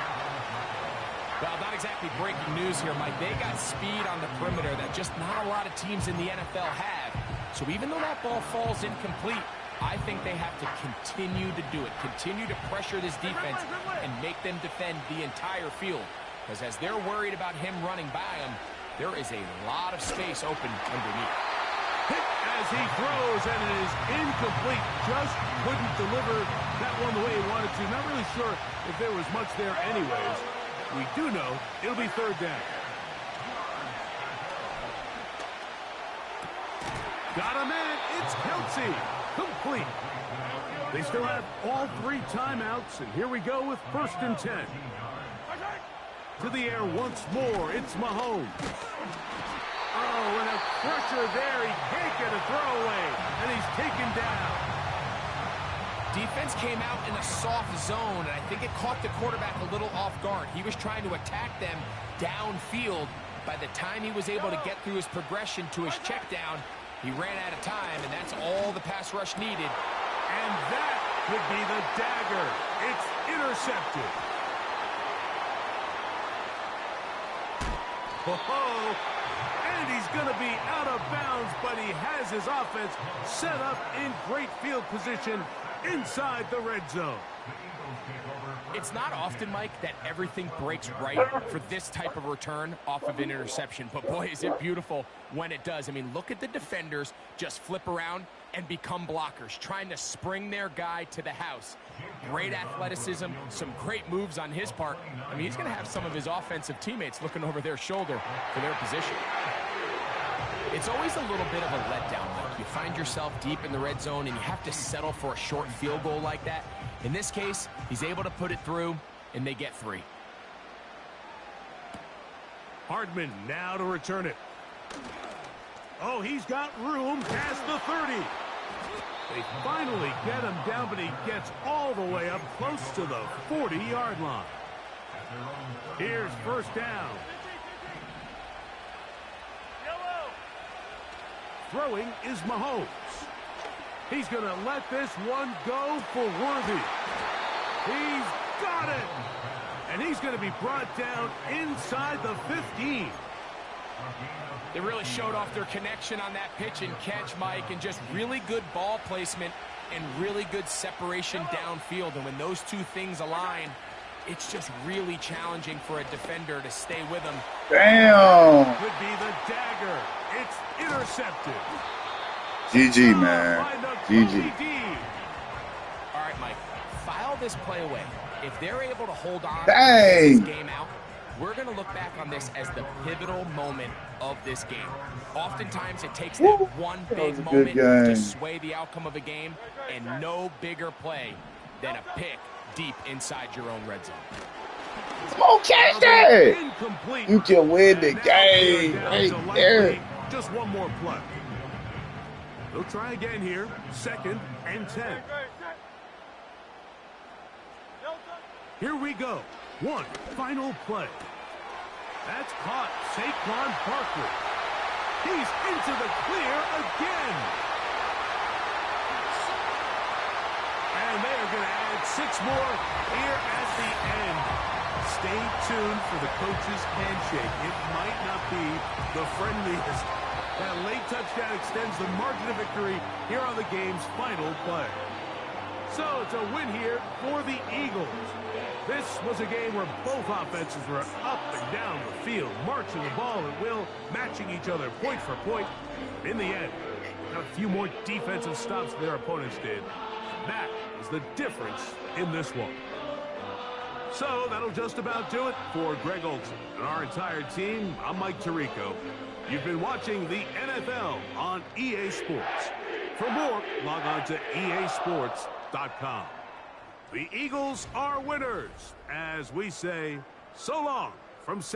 Well, not exactly breaking news here, Mike. They got speed on the perimeter that just not a lot of teams in the NFL have. So even though that ball falls incomplete, I think they have to continue to do it. Continue to pressure this defense and make them defend the entire field. Because as they're worried about him running by them, there is a lot of space open underneath.
Hit as he throws, and it is incomplete. Just couldn't deliver that one the way he wanted to. Not really sure if there was much there anyways. We do know it'll be 3rd down. Got a man. It's Kelsey. Complete. They still have all 3 timeouts, and here we go with 1st and 10. To the air once more. It's Mahomes. Oh, and a pressure there. He can't get a throwaway, and he's taken down.
Defense came out in a soft zone, and I think it caught the quarterback a little off guard. He was trying to attack them downfield. By the time he was able to get through his progression to his check down, he ran out of time, and that's all the pass rush needed.
And that could be the dagger. It's intercepted. Oh, and he's going to be out of bounds, but he has his offense set up in great field position inside the red zone.
It's not often, Mike, that everything breaks right for this type of return off of an interception. But, boy, is it beautiful when it does. I mean, look at the defenders just flip around and become blockers, trying to spring their guy to the house. Great athleticism, some great moves on his part. I mean, he's going to have some of his offensive teammates looking over their shoulder for their position. It's always a little bit of a letdown. Like you find yourself deep in the red zone and you have to settle for a short field goal like that. In this case, he's able to put it through, and they get 3.
Hardman now to return it. Oh, he's got room past the 30. They finally get him down, but he gets all the way up close to the 40-yard line. Here's 1st down. Throwing is Mahomes. He's going to let this one go for Worthy. He's got it. And he's going to be brought down inside the 15.
They really showed off their connection on that pitch and catch, Mike, and just really good ball placement and really good separation downfield. And when those two things align, it's just really challenging for a defender to stay with him.
Damn.
Could be the dagger. It's intercepted.
GG, man. GG.
All right, Mike. File this play away. If they're able to hold on to this game out, we're going to look back on this as the pivotal moment of this game. Oftentimes, it takes that one big moment to sway the outcome of a game, and no bigger play than a pick deep inside your own red zone.
Come on, catch that! You can win the game right there.
Just one more play. They'll try again here. 2nd and 10. Here we go. One final play. That's caught. Saquon Barkley. He's into the clear again. And they are going to add 6 more here at the end. Stay tuned for the coach's handshake. It might not be the friendliest. That late touchdown extends the margin of victory here on the game's final play. So it's a win here for the Eagles. This was a game where both offenses were up and down the field, marching the ball at will, matching each other point for point. In the end, got a few more defensive stops than their opponents did. That is the difference in this one. So that'll just about do it for Greg Olsen and our entire team. I'm Mike Tirico. You've been watching the NFL on EA Sports. For more, log on to easports.com. The Eagles are winners, as we say so long from